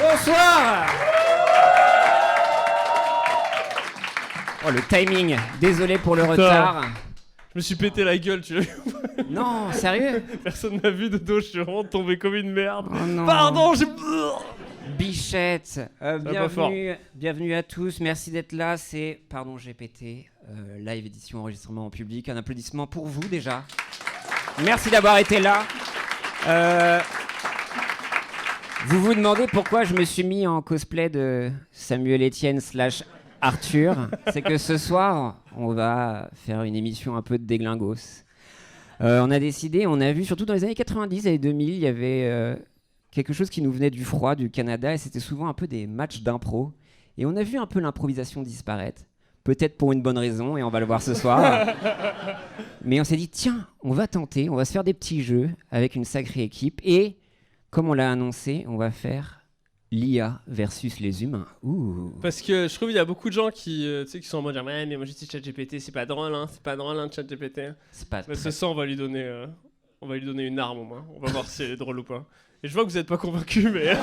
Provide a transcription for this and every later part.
Bonsoir. Oh, le timing. Désolé pour le retard. Je me suis pété la gueule, tu l'as vu? Non, sérieux? Personne m'a vu de dos, je suis vraiment tombé comme une merde. Oh non. Pardon, j'ai... Bichette, bienvenue à tous, merci d'être là, c'est Pardon j'ai pété, live édition enregistrement en public, un applaudissement pour vous déjà. Merci d'avoir été là. Vous vous demandez pourquoi je me suis mis en cosplay de Samuel Etienne / Arthur. C'est que ce soir, on va faire une émission un peu de déglingos. On a décidé, on a vu, surtout dans les années 90 et 2000, il y avait quelque chose qui nous venait du froid, du Canada, et c'était souvent un peu des matchs d'impro. Et on a vu un peu l'improvisation disparaître. Peut-être pour une bonne raison, et on va le voir ce soir. Mais on s'est dit, tiens, on va tenter, on va se faire des petits jeux avec une sacrée équipe. Et, comme on l'a annoncé, on va faire l'IA versus les humains. Ouh. Parce que je trouve qu'il y a beaucoup de gens qui sont en mode genre, ouais, mais moi j'utilise ChatGPT, c'est pas drôle, hein, ChatGPT. C'est pas Mais ce soir, on va lui donner une arme au moins. On va voir si elle est drôle ou pas. Et je vois que vous n'êtes pas convaincus, mais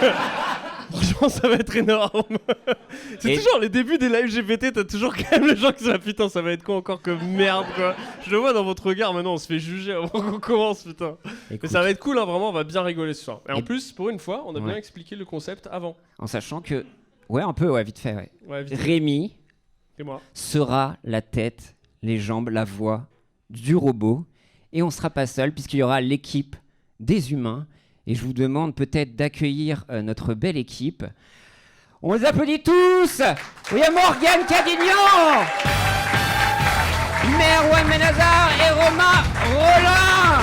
franchement, ça va être énorme. C'est toujours les débuts des lives GPT, t'as toujours quand même les gens qui sont là, putain, ça va être quoi encore que merde, quoi. Je le vois dans votre regard, maintenant, on se fait juger avant qu'on commence, putain. Écoute. Mais ça va être cool, hein, vraiment, on va bien rigoler ce soir. Et en plus, pour une fois, on a bien expliqué le concept avant. En sachant que, un peu, vite fait, vite fait. Rémi et moi sera la tête, les jambes, la voix du robot. Et on sera pas seul, puisqu'il y aura l'équipe des humains. Et je vous demande peut-être d'accueillir notre belle équipe. On les applaudit tous. Il y a Morgane Cadignan, Merwan Benazar et Romain Rollin.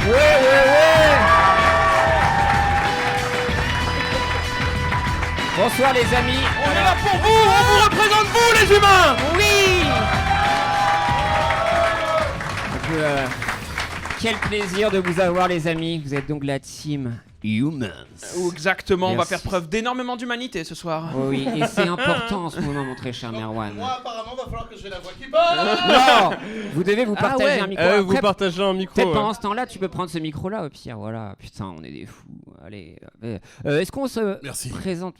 Ouais. Bonsoir les amis. On est là pour vous, on vous représente vous les humains. Oui. Quel plaisir de vous avoir les amis. Vous êtes donc la team Humans. Exactement, Merci. on va faire preuve d'énormément d'humanité ce soir. Oui, et c'est important en ce moment, mon très cher Merwan. Moi, apparemment, va falloir que je vais la voix qui parle. Non, vous devez vous partager un micro. Vous partagez un micro. Peut-être pendant ce temps-là, tu peux prendre ce micro-là au pire. Voilà, putain, on est des fous. Allez, est-ce qu'on se présente?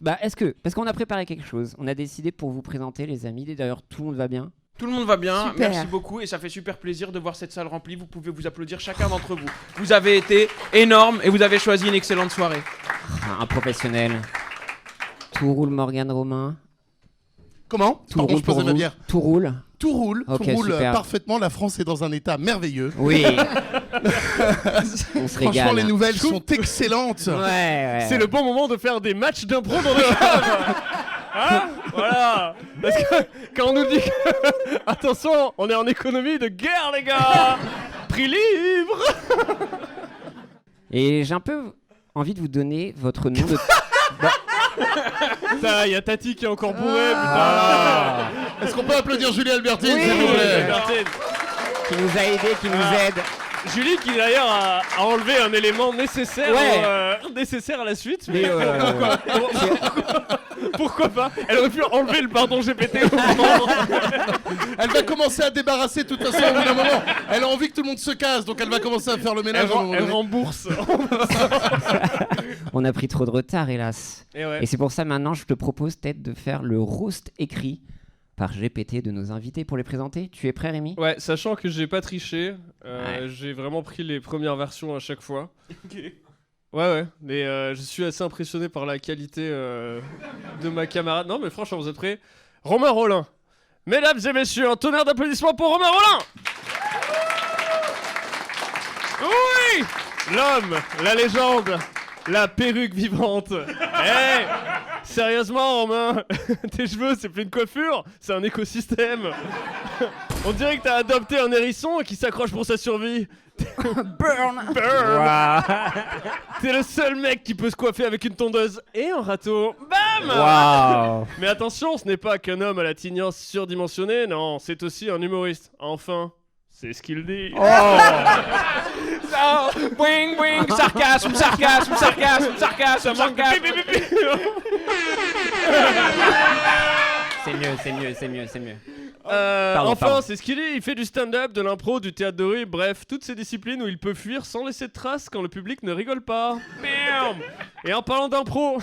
Parce qu'on a préparé quelque chose. On a décidé pour vous présenter, les amis. D'ailleurs, tout le monde va bien. Tout le monde va bien, Super. Merci beaucoup et ça fait super plaisir de voir cette salle remplie. Vous pouvez vous applaudir chacun d'entre vous. Vous avez été énorme et vous avez choisi une excellente soirée. Un professionnel. Tout roule, Morgane, Romain. Comment? Tout Pardon, roule je posais pour ma vous. bière. Tout roule. Tout roule, Ok, tout roule super. parfaitement. La France est dans un état merveilleux. Oui. On se régale. Franchement, les nouvelles sont excellentes. Ouais. C'est le bon moment de faire des matchs d'impro dans le cave. Hein? Voilà. Parce que quand on nous dit que... Attention, on est en économie de guerre, les gars. Prix libre. Et j'ai un peu envie de vous donner votre nom de... Putain, il y a Tati qui est encore bourré, putain. Est-ce qu'on peut applaudir Julie Albertine, Oui. s'il vous plaît? qui nous a aidés, qui nous aide. Julie qui d'ailleurs a enlevé un élément nécessaire, nécessaire à la suite. Mais pourquoi pas? Elle aurait pu enlever le pardon GPT au moment. Elle va commencer à débarrasser de toute façon au bout d'un moment. Elle a envie que tout le monde se casse, donc elle va commencer à faire le ménage. Elle rembourse. On a pris trop de retard, hélas. Et c'est pour ça maintenant, je te propose peut-être de faire le roast écrit par GPT de nos invités pour les présenter. Tu es prêt, Rémi? Ouais, sachant que j'ai pas triché, j'ai vraiment pris les premières versions à chaque fois. Ouais, mais je suis assez impressionné par la qualité de ma camarade. Non, mais franchement, vous êtes prêts? Romain Rollin. Mesdames et messieurs, un tonnerre d'applaudissements pour Romain Rollin. Oui, l'homme, la légende, la perruque vivante. Hey, sérieusement, Romain, tes cheveux, c'est plus une coiffure, c'est un écosystème. On dirait que t'as adopté un hérisson qui s'accroche pour sa survie. Burn. Wow. T'es le seul mec qui peut se coiffer avec une tondeuse et un râteau. Bam. Wow. Mais attention, ce n'est pas qu'un homme à la tignasse surdimensionnée, non, c'est aussi un humoriste. Enfin, c'est ce qu'il dit. Oh. Wing, wing, sarcasme. C'est mieux. Pardon. C'est ce qu'il est. Il fait du stand-up, de l'impro, du théâtre de rue, bref, toutes ces disciplines où il peut fuir sans laisser de traces quand le public ne rigole pas. Bam. Et en parlant d'impro,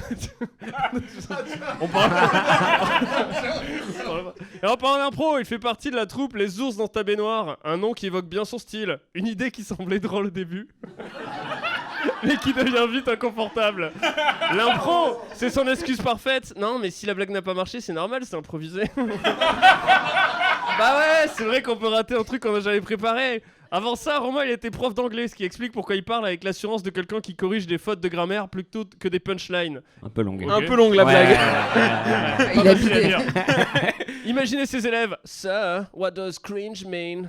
Et en parlant d'impro, il fait partie de la troupe Les Ours dans ta baignoire, un nom qui évoque bien son style, une idée qui semblait drôle au début. Mais qui devient vite inconfortable. L'impro, c'est son excuse parfaite. Non, mais si la blague n'a pas marché, c'est normal, c'est improvisé. Bah ouais, c'est vrai qu'on peut rater un truc qu'on a jamais préparé. Avant ça, Romain, il était prof d'anglais, ce qui explique pourquoi il parle avec l'assurance de quelqu'un qui corrige des fautes de grammaire plutôt que des punchlines. Un peu longue. Ok. Un peu longue la blague. Il a bidé. Imaginez ses élèves. Sir, what does cringe mean?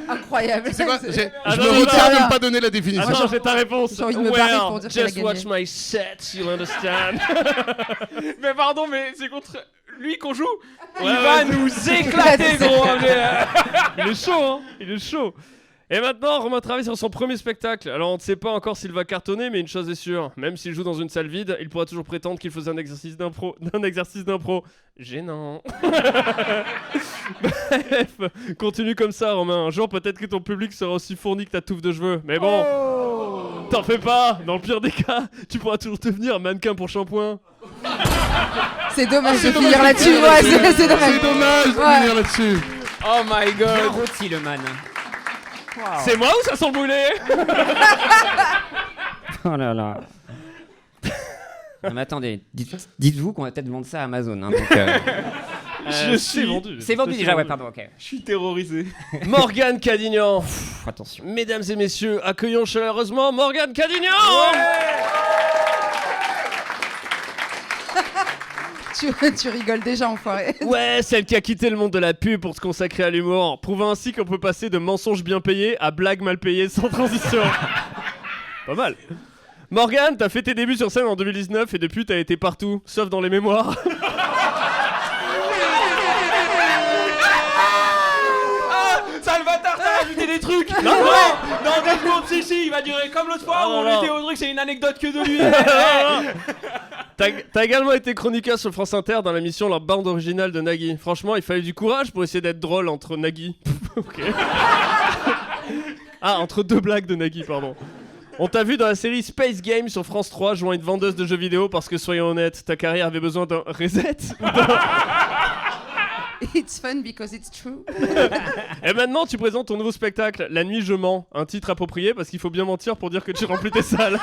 Incroyable. C'est quoi Je Attends, me attends, retiens de attends. ne pas donner la définition. Attends, j'ai ta réponse. j'ai envie de me barrer pour dire qu'elle a just gagné. watch my set, you'll understand. Mais pardon, mais c'est contre lui qu'on joue. Il Ouais, va ouais. nous éclater, gros. Il est chaud, hein. Il est chaud. Et maintenant, Romain travaille sur son premier spectacle. Alors, on ne sait pas encore s'il va cartonner, mais une chose est sûre. Même s'il joue dans une salle vide, il pourra toujours prétendre qu'il faisait un exercice d'impro. Gênant. Bref, continue comme ça, Romain. Un jour, peut-être que ton public sera aussi fourni que ta touffe de cheveux. Mais bon, t'en fais pas. Dans le pire des cas, tu pourras toujours devenir mannequin pour shampoing. C'est dommage de C'est finir dommage. là-dessus. Ouais, c'est dommage. C'est dommage de Ouais. venir là-dessus. Oh my Bien god. rôti, le man. C'est moi ou ça sent le brûlé? Oh là là. Non, mais attendez, dites-vous qu'on va peut-être vendre ça à Amazon. Hein, donc, C'est vendu. c'est vendu déjà, ouais, pardon, ok. Je suis terrorisé. Morgane Cadignan. Pff, attention. Mesdames et messieurs, accueillons chaleureusement Morgane Cadignan. Tu rigoles déjà, enfoiré. Ouais, celle qui a quitté le monde de la pub pour se consacrer à l'humour, prouvant ainsi qu'on peut passer de mensonges bien payés à blagues mal payées sans transition. Pas mal. Morgane, t'as fait tes débuts sur scène en 2019 et depuis t'as été partout, sauf dans les mémoires. Salvatore, t'as rajouté des trucs. Non, Dans 2 secondes, si, il va durer comme l'autre fois Ah, où non, on non. était au truc, c'est une anecdote que de lui. T'as également été chroniqueur sur France Inter dans l'émission La bande originale de Nagui. Franchement, il fallait du courage pour essayer d'être drôle entre Nagui. Ok. Ah, entre deux blagues de Nagui, pardon. On t'a vu dans la série Space Game sur France 3 jouant une vendeuse de jeux vidéo parce que, soyons honnêtes, ta carrière avait besoin d'un reset. It's fun because it's true. Et maintenant, tu présentes ton nouveau spectacle, La nuit je mens. Un titre approprié parce qu'il faut bien mentir pour dire que tu remplis tes salles.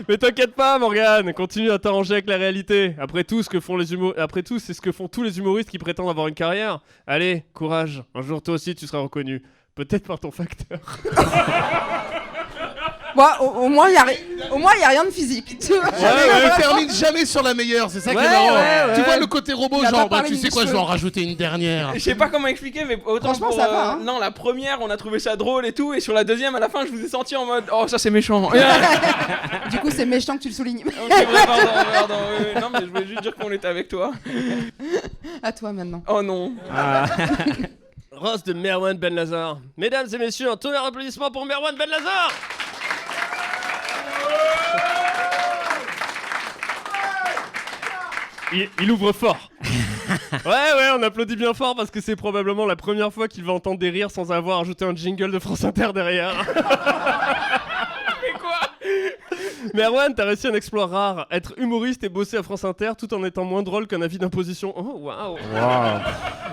Mais t'inquiète pas, Morgane, continue à t'arranger avec la réalité. Après tout, c'est ce que font tous les humoristes qui prétendent avoir une carrière. Allez, courage. Un jour, toi aussi, tu seras reconnu. Peut-être par ton facteur. Bon, au moins, il y a rien de physique. Tu vois, On termine jamais sur la meilleure, c'est ça qui est Ouais, marrant. ouais, Tu ouais. vois le côté robot, Il a genre, pas parlé tu de sais quoi, je cheveux. vais en rajouter une dernière. Je sais pas comment expliquer, mais autant Franchement, pour, ça va, hein. Non, la première, on a trouvé ça drôle et tout, et sur la deuxième, à la fin, je vous ai senti en mode oh, ça c'est méchant. Du coup, c'est méchant que tu le soulignes. Ok, ouais, pardon. Non, mais je voulais juste dire qu'on était avec toi. À toi maintenant. Oh non. Rose de Merwan Ben Lazar. Mesdames et messieurs, un tonnerre d'applaudissements pour Merwan Ben Lazar. Il ouvre fort. Ouais, on applaudit bien fort parce que c'est probablement la première fois qu'il va entendre des rires sans avoir ajouté un jingle de France Inter derrière. Mais quoi? Merwan, t'as réussi un exploit rare, être humoriste et bosser à France Inter tout en étant moins drôle qu'un avis d'imposition. Oh, waouh.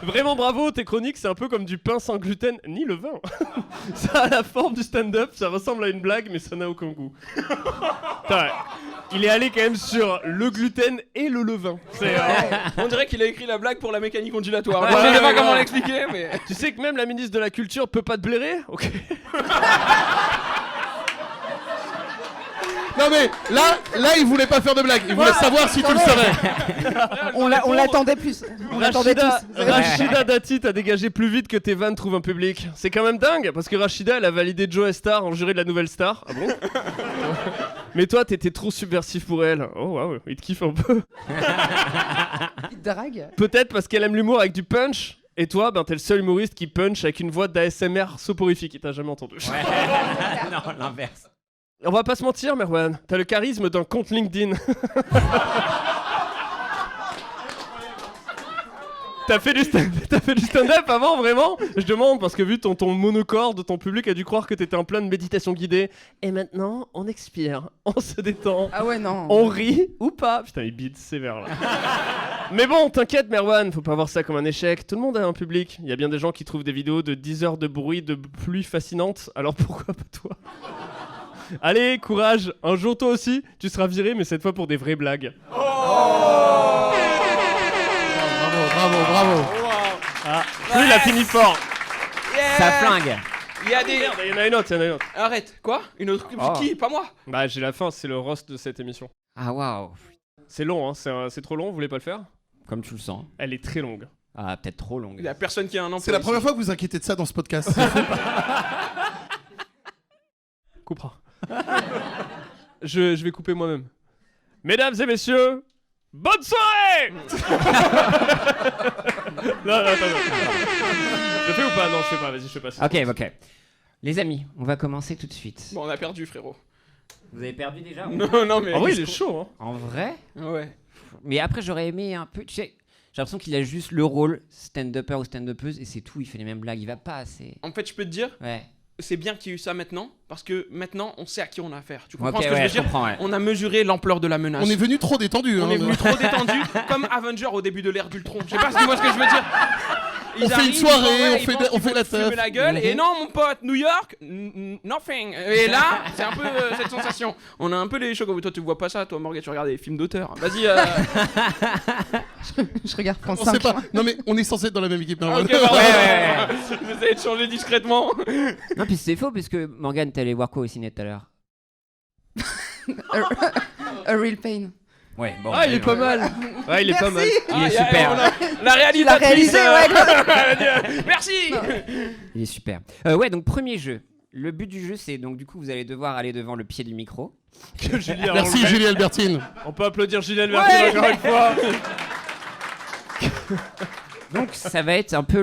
Vraiment bravo, tes chroniques, c'est un peu comme du pain sans gluten ni levain. Ça a la forme du stand-up, ça ressemble à une blague, mais ça n'a aucun goût. Putain, il est allé quand même sur le gluten et le levain. C'est, On dirait qu'il a écrit la blague pour la mécanique ondulatoire. Ouais, Je sais ouais, pas comment ouais. l'expliquer, mais. Tu sais que même la ministre de la Culture peut pas te blairer? Ok. Non mais là il voulait pas faire de blague, il voulait savoir si tu le savais. On l'attendait plus. On l'attendait tous. Rachida Dati t'a dégagé plus vite que tes vannes trouvent un public. C'est quand même dingue, parce que Rachida, elle a validé Joe Star en jury de la nouvelle star. Ah bon? Mais toi, t'étais trop subversif pour elle. Oh waouh, il te kiffe un peu. Il te drague. Peut-être parce qu'elle aime l'humour avec du punch. Et toi, ben t'es le seul humoriste qui punch avec une voix d'ASMR soporifique. Il t'a jamais entendu. Non, l'inverse. On va pas se mentir, Merwan. T'as le charisme d'un compte LinkedIn. T'as fait du stand-up avant, vraiment? Je demande, parce que vu ton monocorde, ton public a dû croire que t'étais en pleine méditation guidée. Et maintenant, on expire, on se détend, Ah ouais, non. on rit ou pas. Putain, il bide sévère là. Mais bon, t'inquiète Merwan, faut pas voir ça comme un échec. Tout le monde a un public. Il y a bien des gens qui trouvent des vidéos de 10 heures de bruit de pluie fascinante. Alors pourquoi pas toi? Allez, courage. Un jour toi aussi, tu seras viré, mais cette fois pour des vraies blagues. Bravo. Ah, lui, il a fini fort. Ça flingue. Il y a des... Merde, il y en a une autre, Arrête, quoi? Une autre... Oh. Qui? Pas moi? Bah, j'ai la fin, c'est le roast de cette émission. Ah waouh. C'est long, hein, c'est trop long, vous voulez pas le faire? Comme tu le sens. Elle est très longue. Ah, peut-être trop longue. Il y a personne qui a un emploi. C'est la ici. première fois que vous inquiétez de ça dans ce podcast. Coupera. je vais couper moi-même. Mesdames et messieurs, bonne soirée. Non, attends. Je fais ou pas? Non, je fais pas, vas-y, je fais pas. Ok. Les amis, on va commencer tout de suite. Bon, on a perdu, frérot. Vous avez perdu déjà? Non, mais... En vrai, il est chaud, hein. En vrai? Ouais. Mais après, j'aurais aimé un peu. Tu sais, j'ai l'impression qu'il a juste le rôle stand-upper ou stand-upeuse et c'est tout. Il fait les mêmes blagues. Il va pas assez. En fait, je peux te dire, Ouais. c'est bien qu'il y ait eu ça maintenant, parce que maintenant, on sait à qui on a affaire. Tu comprends Ok, ce que je ouais, veux je dire? comprends, ouais. On a mesuré l'ampleur de la menace. On est venu trop détendu. On est venu trop détendu, comme Avenger au début de l'ère d'Ultron. Je sais pas si tu vois ce que je veux dire. On fait une soirée, on fait la teuf. fumer la gueule, et non, mon pote, New York, nothing. Et là, c'est un peu cette sensation. On a un peu les chocs. Toi, tu vois pas ça, toi, Morgan, tu regardes des films d'auteur. Vas-y. Je regarde France On 5. sait pas. Non mais on est censé être dans la même équipe. Non, Ok, pardon. Ouais. J'essaie de changer discrètement. Non, puis c'est faux parce que Morgane, t'es allé voir quoi au ciné tout à l'heure? A Real Pain. Ouais, bon. Ah, il est pas mal. Ouais, il est pas mal. Il est super. La réalisatrice. réalisé, ouais. Merci. Il est super. Ouais, donc premier jeu. Le but du jeu, c'est donc du coup, vous allez devoir aller devant le pied du micro. Julien, Merci Julie Albertine. On peut applaudir Julien Albertine encore une fois. Donc ça va être un peu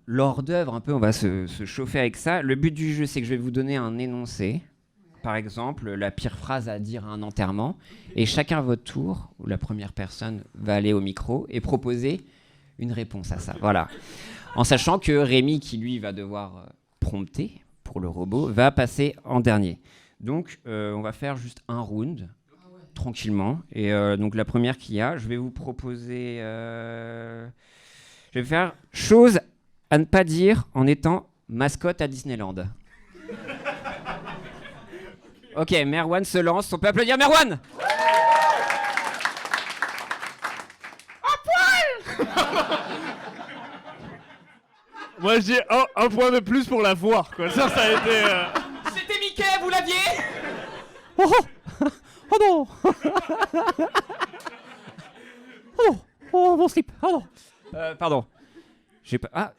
l'hors d'œuvre, un peu. On va se chauffer avec ça. Le but du jeu, c'est que je vais vous donner un énoncé. Par exemple, la pire phrase à dire à un enterrement. Et chacun à votre tour, où la première personne va aller au micro et proposer une réponse à ça. Voilà. En sachant que Rémi, qui lui va devoir prompter pour le robot, va passer en dernier. Donc, on va faire juste un round, tranquillement. Et donc, la première qu'il y a, je vais vous proposer... je vais faire chose à ne pas dire en étant mascotte à Disneyland. Ok, Merwan se lance. On peut applaudir Merwan. Moi, je dis un point de plus pour la voir, quoi. Ça a été... C'était Mickey, vous l'aviez? Oh non. Oh, mon slip. Oh non. Pardon. J'ai pas... Ah,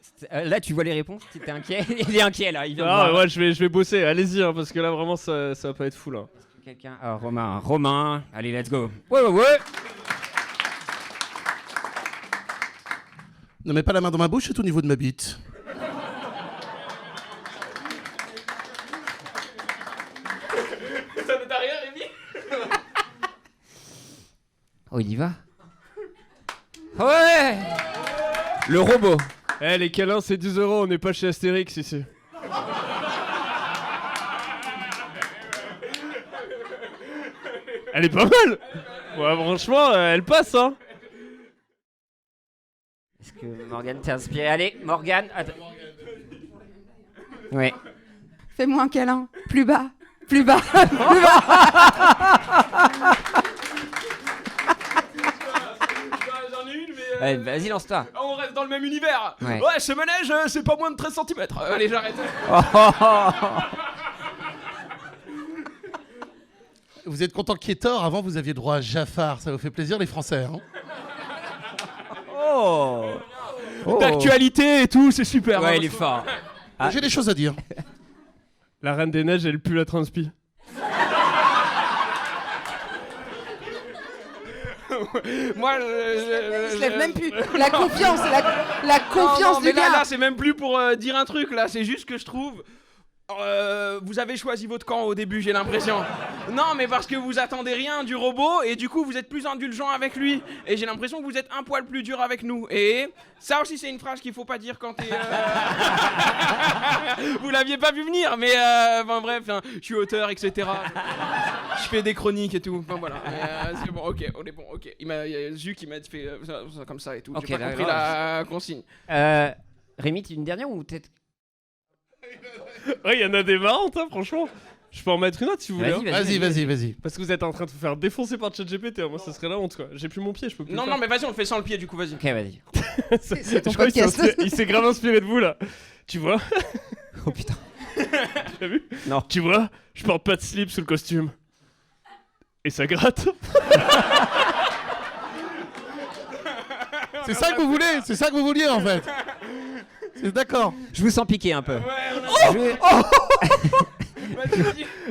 là, tu vois les réponses. T'es inquiet. Il est inquiet, là. Il vient de Ah, voir. ouais, je vais bosser. Allez-y, hein, parce que là, vraiment, ça va pas être fou, là. Quelqu'un... Ah, Romain. Allez, let's go. Ouais. Ne mets pas la main dans ma bouche, c'est au niveau de ma bite. Ça ne t'a rien, Rémi? Oh, il y va. Ouais. Le robot. Eh, les câlins, c'est 10 €. On n'est pas chez Astérix, ici. Elle est pas mal. Ouais, franchement, elle passe, hein. Est-ce que Morgane t'es inspiré? Allez, Morgane. Ouais. Fais-moi un câlin. Plus bas. Plus bas. J'en ai une, mais... Ouais, vas-y, lance-toi. On reste dans le même univers. Ouais. Ce manège, c'est pas moins de 13 cm. Allez, j'arrête. Vous êtes content qu'il y ait tort? Avant, vous aviez droit à Jafar. Ça vous fait plaisir, les Français, hein? Oh. D'actualité et tout, c'est super. Ouais, il est fort. Ah. J'ai des choses à dire. La Reine des Neiges, elle pue la transpi. Moi, Je lève même plus. La confiance. La confiance non, mais du gars. là, c'est même plus pour dire un truc. Là, c'est juste que je trouve Vous avez choisi votre camp au début, j'ai l'impression. Non, mais parce que vous attendez rien du robot et du coup vous êtes plus indulgent avec lui. Et j'ai l'impression que vous êtes un poil plus dur avec nous. Et ça aussi c'est une phrase qu'il faut pas dire quand t'es... Vous l'aviez pas vu venir, mais enfin bref, je suis auteur, etc. Je fais des chroniques et tout. Enfin voilà. C'est bon, ok, on est bon, ok. Il y a Zu qui m'a fait ça comme ça et tout. Ok, J'ai pas compris d'accord. la consigne. Rémi, tu une dernière ou peut-être... Ouais, il y en a des marrantes, hein, franchement. Je peux en mettre une autre si vous voulez. Vas-y, Vas-y, vas-y. Parce que vous êtes en train de vous faire défoncer par ChatGPT. Moi, ça serait la honte, quoi. J'ai plus mon pied, je peux plus. Non, le non, mais vas-y, on le fait sans le pied du coup, vas-y. Ok, vas-y. C'est ton Je crois qu'il podcast. il s'est grave inspiré de vous là. Tu vois? Oh putain. Tu as vu? Non. Tu vois? Je porte pas de slip sous le costume. Et ça gratte. C'est ça que vous voulez, c'est ça que vous vouliez en fait. C'est d'accord. Je vous sens piquer un peu.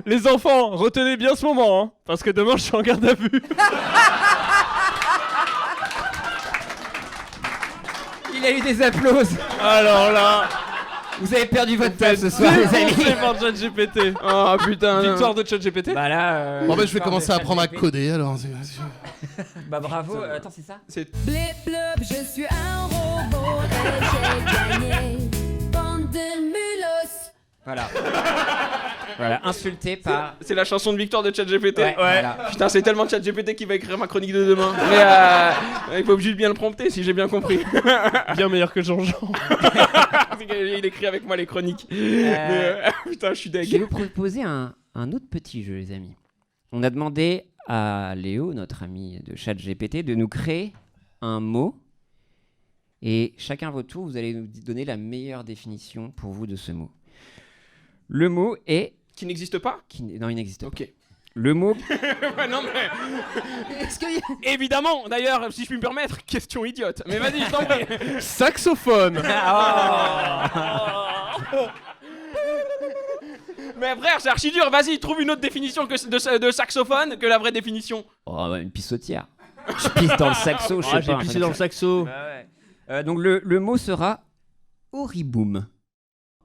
Les enfants, retenez bien ce moment, hein, parce que demain je suis en garde à vue. Il a eu des applauses. Alors là, Vous avez perdu votre taf ce soir, les défoncé amis. par ChatGPT. Oh putain. Victoire de ChatGPT. Bah là. Bon ben je vais victoire commencer de à apprendre à ChatGPT. coder alors. Bah bravo. Attends, c'est ça? Blip blop, je suis un robot et j'ai gagné. Bande de mulos. Voilà. Voilà, insulté par. C'est la chanson de victoire de ChatGPT. Ouais, voilà. Putain, c'est tellement ChatGPT qui va écrire ma chronique de demain. Mais il faut juste bien le prompter si j'ai bien compris. Bien meilleur que Jean-Jean. Il écrit avec moi les chroniques. Putain, je suis Je vais deg. vous proposer un autre petit jeu, les amis. On a demandé à Léo, notre ami de ChatGPT, de nous créer un mot. Et chacun à votre tour, vous allez nous donner la meilleure définition pour vous de ce mot. Le mot est... Qui n'existe pas? Non, il n'existe pas. Ok. Le mot... Ouais, non, mais. Est-ce qu'il y a- Évidemment, d'ailleurs, si je puis me permettre, question idiote. Mais vas-y, je t'en prie. Saxophone. Mais frère, c'est archi dur. Vas-y, trouve une autre définition de saxophone que la vraie définition. Oh, bah, une pissotière. Je pisse dans le saxo, je sais Ah, pas. j'ai un pissé truc dans le comme ça. saxo. Donc le mot sera Oriboum.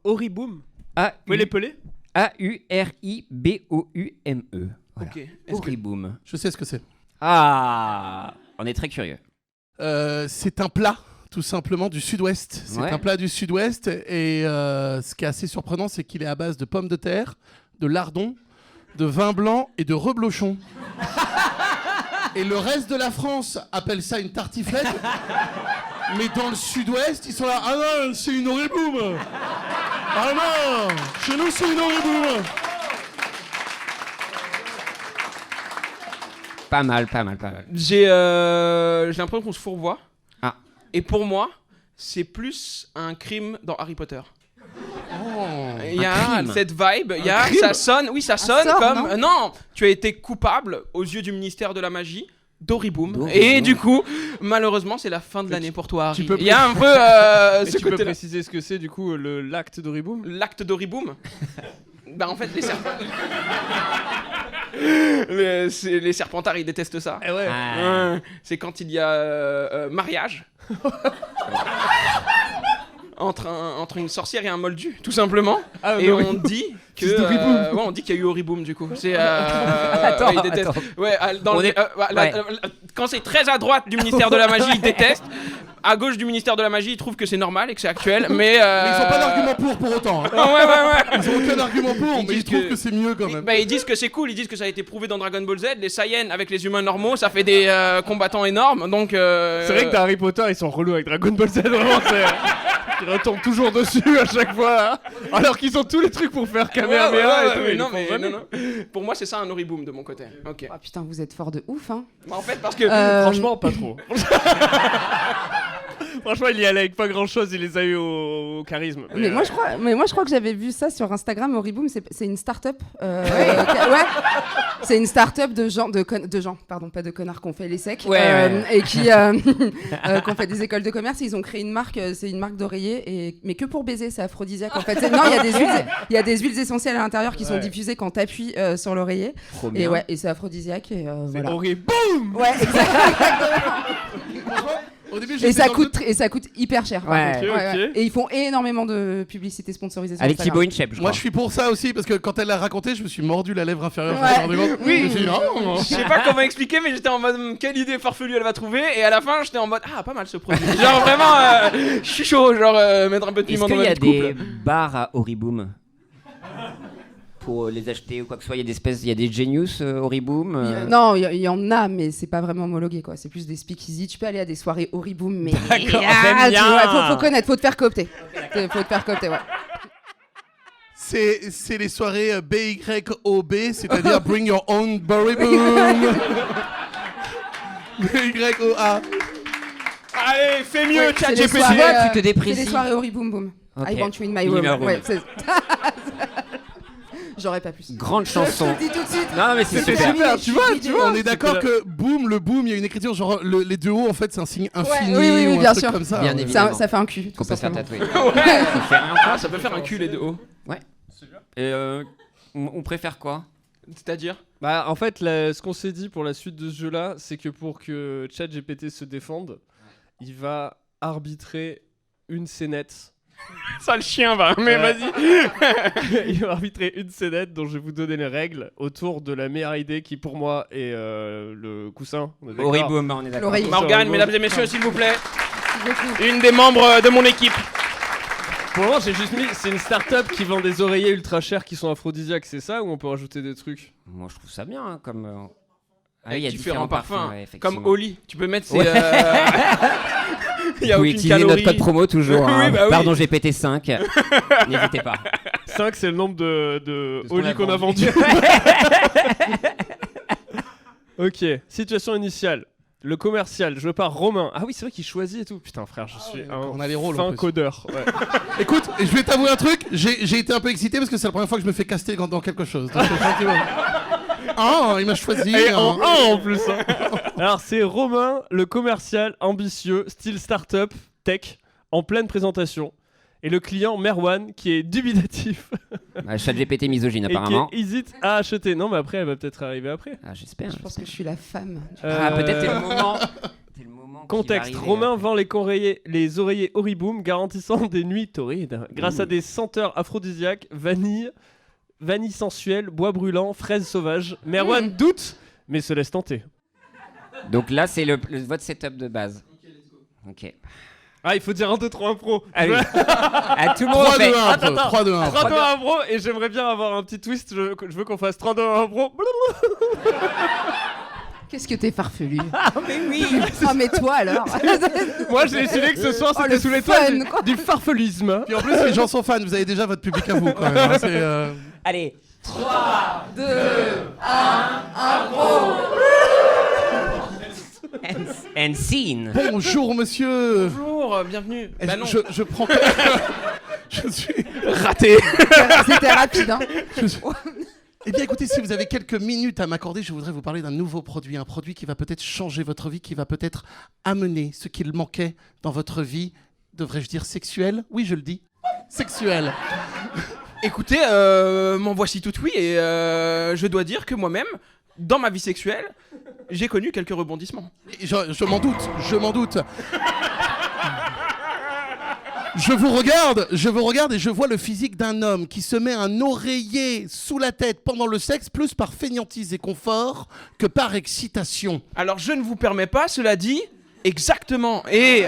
Oriboum. A Vous les pelez? A-U-R-I-B-O-U-M-E. Voilà. Ok. Oriboum. Je sais ce que c'est. Ah, on est très curieux. C'est un plat, tout simplement, du sud-ouest. C'est Ouais. un plat du sud-ouest et ce qui est assez surprenant, c'est qu'il est à base de pommes de terre, de lardons, de vin blanc et de reblochon. Et le reste de la France appelle ça une tartiflette. Mais dans le sud-ouest, ils sont là. Ah non, c'est une oriboum. Ah non, chez nous, c'est une oriboum. Pas mal. J'ai l'impression qu'on se fourvoie. Ah. Et pour moi, c'est plus un crime dans Harry Potter. Il y a crime. cette vibe, ça sonne sort, comme non non, tu as été coupable aux yeux du ministère de la magie d'Oriboum. D'Oriboum. Et du coup, malheureusement, c'est la fin de l'année pour toi, Harry. peux Il y a un peu Et ce tu peux côté-là. préciser ce que c'est du coup l'acte d'Oriboum? L'acte d'Oriboum. Bah en fait, les serpentards. les serpentards, ils détestent ça. Eh ouais. Ah. C'est quand il y a mariage entre une sorcière et un moldu, tout simplement. Ah, Et bah on oui. dit que Fils d'Oriboum. ouais, on dit qu'il y a eu Oriboum du coup. C'est Attends, ouais, ils détestent. attends. Ouais, dans On le- est- ouais. Quand c'est très à droite du ministère de la magie, ils détestent. À gauche du ministère de la magie, ils trouvent que c'est normal et que c'est actuel, mais Mais ils ont pas d'argument pour autant. Hein. Ouais. Ils ont aucun argument pour, mais disent ils trouvent que- que c'est mieux quand même. Bah, ils disent que c'est cool, ils disent que ça a été prouvé dans Dragon Ball Z, les Saiyans avec les humains normaux, ça fait des combattants énormes, donc... C'est vrai que dans Harry Potter, ils sont relous avec Dragon Ball Z, vraiment, ils retombent toujours dessus à chaque fois, hein. Alors qu'ils ont tous les trucs pour faire Kamehameha et tout. mais ils non, le font mais jamais. non. Pour moi, c'est ça un Oriboum de mon côté. Ok. Ah putain, vous êtes fort de ouf, hein. Bah, en fait, parce que... Franchement, pas trop. Franchement, il y allait avec pas grand chose, il les a eu au charisme. Mais moi je crois que j'avais vu ça sur Instagram. Oriboum, c'est une start-up. Ouais. C'est une start-up de gens, pardon, pas de connards, qu'on fait les secs, Ouais. et qui qu'on fait des écoles de commerce. Et ils ont créé une marque, c'est une marque d'oreiller, mais que pour baiser, c'est aphrodisiaque en fait. Non, il y a des huiles essentielles à l'intérieur qui sont Ouais. diffusées quand t'appuies sur l'oreiller. Trop Et bien. ouais, et c'est aphrodisiaque et C'est voilà. horrible. Ouais, exactement. Au début, Et j'étais ça dans le coûte et ça coûte hyper cher. par Ouais. contre. Ok, ok. Et ils font énormément de publicité sponsorisée sur Avec Instagram. Thibaut Inchep, je Moi, crois. je suis pour ça aussi, parce que quand elle l'a raconté, je me suis mordu la lèvre inférieure. Je me Ouais. suis rendu compte. Oui. Je me suis dit, oh. Je sais pas comment expliquer, mais j'étais en mode quelle idée farfelue elle va trouver, et à la fin j'étais en mode ah pas mal ce produit. Genre vraiment, je suis chaud, genre mettre un peu de Est-ce piment dans qu'il y a notre couple. des bars à Horiboom pour les acheter ou quoi que ce soit? Il y a des Genius Horiboom Non, il y en a, mais c'est pas vraiment homologué, quoi. C'est plus des speakeasy. Tu peux aller à des soirées Horiboom, mais D'accord, Ah, j'aime tu bien. vois, faut connaître, faut te faire coopter. Faut te faire coopter, ouais. C'est les soirées BYOB, c'est-à-dire Bring Your Own Burry Boom. BYOA. Allez, fais mieux, Ouais, c'est des ChatGPT. soirées, tu te C'est déprécies. des soirées Horiboom Boom. Ok. I want you in my In room. my room. Ouais, c'est- J'aurais pas plus. Grande chanson. Je te le dis tout de suite. Non, mais c'est C'était super. super, tu vois, Je suis on est d'accord C'était que boom, le boom, il y a une écriture genre les deux hauts en fait c'est un signe infini oui, oui, ou un bien truc sûr. comme ça. Bien ouais. évidemment. Ça fait un cul. Qu'on tout peut se faire simplement. tatouer. Ça fait rien. Ah, ça peut faire un cul les deux hauts. Et on préfère quoi? C'est-à-dire Bah, en fait, ce qu'on s'est dit pour la suite de ce jeu-là, c'est que pour que ChatGPT se défende, il va arbitrer une scénette. Ça le chien va, mais vas-y. Il va arbitrer une scénette dont je vais vous donner les règles autour de la meilleure idée qui, pour moi, est le coussin. On est d'accord. Horiboom, on est d'accord. L'oreille. Morgane, mesdames et messieurs, s'il vous plaît. Une des membres de mon équipe. Pour le moment, j'ai juste mis. C'est une start-up qui vend des oreillers ultra chers qui sont aphrodisiaques, c'est ça, ou on peut rajouter des trucs? Moi, je trouve ça bien, hein, comme. Avec il y a différents parfums, ouais, effectivement. comme Oli. Tu peux mettre ces. Ouais. Il y a Vous aucune utilisez calorie. notre code promo toujours. Oui, hein. bah oui. Pardon, GPT 5. N'hésitez pas. 5, c'est le nombre de De ce qu'on Oli a qu'on a vendu. Ok, situation initiale. Le commercial, joué par Romain. Ah oui, c'est vrai qu'il choisit et tout. Putain, frère, je suis on a les rôles, en fin plus. codeur. Ouais. Écoute, je vais t'avouer un truc, j'ai été un peu excité parce que c'est la première fois que je me fais caster dans quelque chose. Donc, ah, il m'a choisi. Et hein. en 1 en plus. Hein. Alors, c'est Romain, le commercial ambitieux, style start-up, tech, en pleine présentation. Et le client Merwan, qui est dubitatif ChatGPT misogyne, et qui apparemment. hésite à acheter. Non, mais après, elle va peut-être arriver après. Ah, j'espère. Je pense que je suis la femme. Ah, peut-être c'est le Euh, moment. C'est le moment. qui va Contexte, arriver, Romain vend les oreillers Horiboom garantissant des nuits torrides grâce à Ouh. des senteurs aphrodisiaques, vanille sensuelle, bois brûlant, fraises sauvages. Merwan doute, mais se laisse tenter. Donc là, c'est votre setup de base. Ok. Ah, il faut dire 1, 2, 3, 1 pro. Ah oui. À tout le monde 3, fait. 2, 1, Attends, 3, 2, 1. 3, 2, 1 pro, et j'aimerais bien avoir un petit twist. Je veux qu'on fasse 3, 2, 1 pro. Qu'est-ce que t'es farfelu. Ah mais oui. Oh, mais toi alors. Moi, j'ai décidé que ce soir, Oh, c'était le sous l'étoile fun, quoi. du farfelisme. Puis en plus, les gens sont fans, vous avez déjà votre public à vous quand même. Hein, c'est, Allez. 2. And scene. Bonjour monsieur. Bonjour, bienvenue. Est-ce Bah que non. je prends. Je suis. Raté. C'était rapide, hein. Eh bien écoutez, si vous avez quelques minutes à m'accorder, je voudrais vous parler d'un nouveau produit, un produit qui va peut-être changer votre vie, qui va peut-être amener ce qu'il manquait dans votre vie, devrais-je dire sexuelle? Oui, je le dis, sexuelle. Écoutez, m'en voici tout oui, et je dois dire que moi-même, dans ma vie sexuelle, j'ai connu quelques rebondissements. Et je m'en doute, je m'en doute. Je vous regarde et je vois le physique d'un homme qui se met un oreiller sous la tête pendant le sexe, plus par fainéantise et confort que par excitation. Alors je ne vous permets pas, cela dit, exactement. Et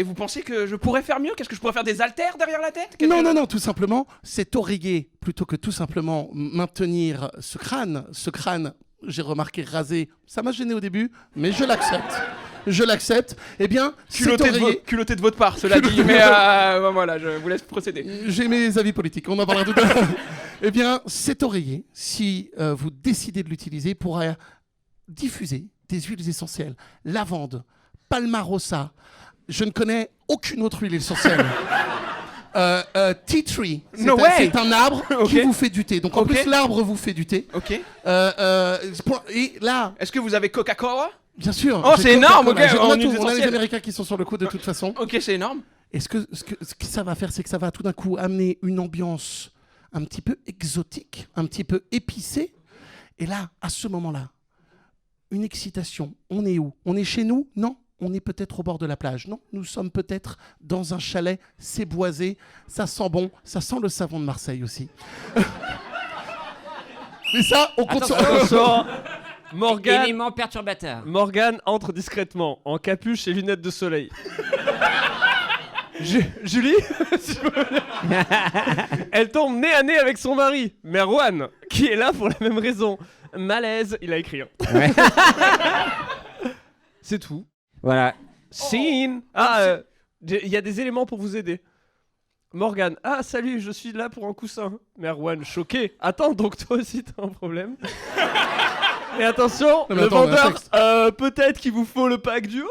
vous pensez que je pourrais faire mieux? Qu'est-ce que je pourrais faire, des haltères derrière la tête? Non, tout simplement, cet oreiller, plutôt que tout simplement maintenir ce crâne, j'ai remarqué rasé, ça m'a gêné au début, mais je l'accepte. Eh bien, cet oreiller... Culotté de votre part, cela dit, mais voilà, je vous laisse procéder. J'ai mes avis politiques, on en parlera tout à l'heure. Eh bien, cet oreiller, si vous décidez de l'utiliser, pourra diffuser des huiles essentielles, lavande, palmarosa. Je ne connais aucune autre huile essentielle. Tea tree, No way. c'est un arbre qui Ok. vous fait du thé. Donc en Ok. plus, l'arbre vous fait du thé. Ok. Et là, Est-ce que vous avez Coca-Cola? bien sûr. Oh, j'ai c'est énorme, Coca-Cola. ok, On en a huile tout, on a les essentielle. Américains qui sont sur le coup de toute façon. Ok, c'est énorme. Et ce que ça va faire, c'est que ça va tout d'un coup amener une ambiance un petit peu exotique, un petit peu épicée. Et là, à ce moment-là, une excitation. On est où? On est chez nous? Non. On est peut-être au bord de la plage. Non, nous sommes peut-être dans un chalet, c'est boisé, ça sent bon, ça sent le savon de Marseille aussi. Mais ça, on continue. Attention. Morgane Élément perturbateur. entre discrètement, en capuche et lunettes de soleil. Julie Elle tombe nez à nez avec son mari, Merwan, qui est là pour la même raison. Malaise, il a écrit. Ouais. C'est tout. Voilà. Scene. Il y a des éléments pour vous aider. Morgane, salut, je suis là pour un coussin. Merwan, choqué. Attends, donc toi aussi t'as un problème. Et attention, Non, mais le attends, mais un vendeur, texte. Peut-être qu'il vous faut le pack duo.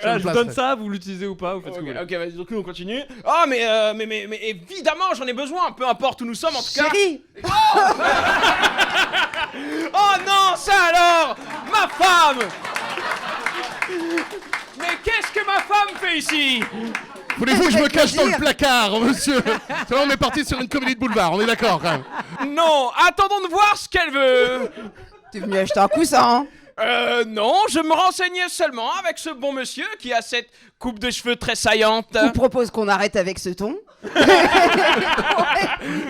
Je vous donne ça, vous l'utilisez ou pas, vous faites ce que vous voulez. Ok, vas-y, donc nous on continue. Oh, mais évidemment, j'en ai besoin, peu importe où nous sommes en tout cas. Chérie, Oh non, ça alors, ma femme. Mais qu'est-ce que ma femme fait ici? Voulez-vous que je me Avec cache dans le plaisir. placard, monsieur? C'est vrai, on est parti sur une comédie de boulevard, on est d'accord quand même. Non, attendons de voir ce qu'elle veut. t'es venu acheter un coussin, hein? Non, je me renseignais seulement avec ce bon monsieur qui a cette coupe de cheveux très saillante. Je vous propose qu'on arrête avec ce ton.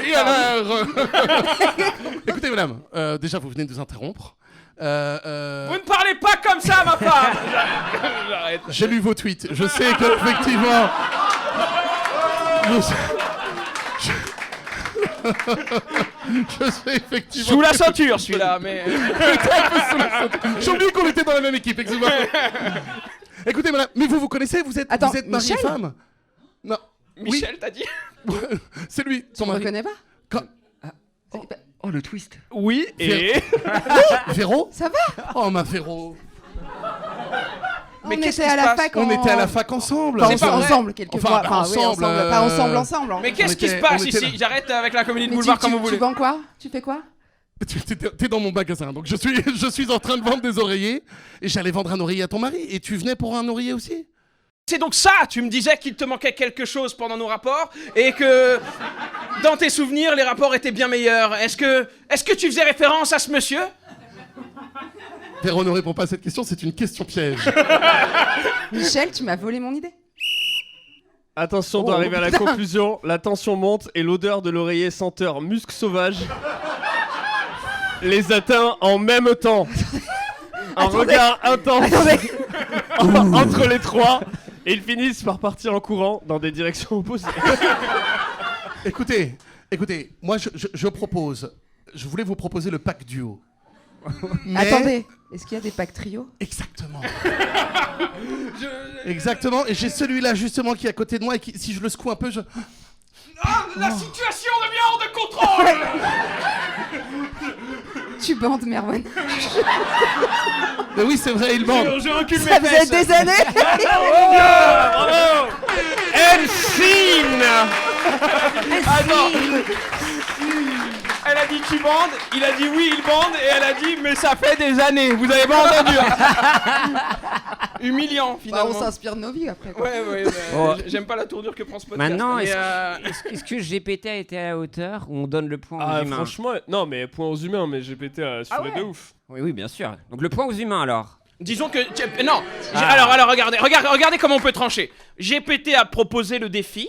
Et alors Écoutez, madame, déjà, vous venez de nous interrompre. Vous ne parlez pas comme ça, ma femme. J'arrête. J'ai lu vos tweets. Je sais que, effectivement. Je sais effectivement. Sous la ceinture, celui-là, mais. J'ai oublié qu'on était dans la même équipe, excusez-moi. Écoutez, madame, mais vous connaissez? Vous êtes, Attends, vous êtes mari et Michel femme? Non. Michel, t'as dit? Oui, c'est lui, son Tu me mari. reconnais pas? Quand- Oh, le twist. Oui, et. Véro? Ça va? Oh, ma Véro. Mais On qu'est-ce était qui à se la passe? fac On était à la fac ensemble. Enfin, C'est pas vrai. ensemble, quelques Enfin, fois. bah, Enfin, oui, ensemble, ensemble. Pas ensemble. Mais qu'est-ce qui se on passe était ici? là. J'arrête avec la comédie de Mais boulevard tu, comme tu, vous voulez. tu vends quoi? Tu fais quoi? T'es dans mon magasin, donc je suis en train de vendre des oreillers et j'allais vendre un oreiller à ton mari. Et tu venais pour un oreiller aussi? C'est donc ça, tu me disais qu'il te manquait quelque chose pendant nos rapports et que dans tes souvenirs, les rapports étaient bien meilleurs. Est-ce que tu faisais référence à ce monsieur? Véro ne répond pas à cette question, c'est une question piège. Michel, tu m'as volé mon idée. Attention d'arriver à la conclusion, la tension monte et l'odeur de l'oreiller senteur musc sauvage les atteint en même temps. Un regard intense entre les trois et ils finissent par partir en courant dans des directions opposées. Écoutez, moi je propose, je voulais vous proposer le pack duo. Mais- Attendez, est-ce qu'il y a des packs trio? Exactement. Exactement, et j'ai celui-là justement qui est à côté de moi et qui, si je le secoue un peu, je... La situation devient hors de contrôle. Tu bandes, Merwan. Mais oui, c'est vrai, il bande. Je recule mes Ça faisait fesses. des années. Bravo! And scene! Elle a dit tu bandes, il a dit oui il bande et elle a dit mais ça fait des années, vous avez pas entendu hein. Humiliant Bah, finalement. on s'inspire de nos vies après. Quoi. Ouais, mais Oh. j'aime pas la tournure que prend ce podcast. Maintenant, mais, est-ce que GPT a été à la hauteur ou on donne le point aux humains? Franchement, non mais point aux humains, mais GPT a assuré de ouf. Oui, bien sûr. Donc le point aux humains alors. disons que non. Alors regardez comment on peut trancher. GPT a proposé le défi.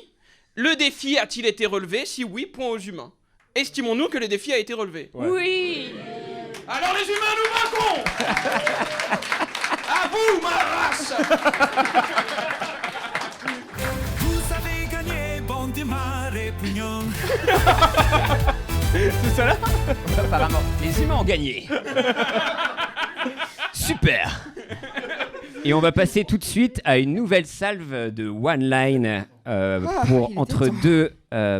Le défi a-t-il été relevé? Si oui, point aux humains. Estimons-nous que le défi a été relevé. Ouais. Oui. Alors les humains nous vaincront. À vous, ma race. Vous avez gagné, bon démarré, pignon. C'est ça là? Apparemment, les humains ont gagné. Super. Et on va passer tout de suite à une nouvelle salve de one line pour il était entre temps. deux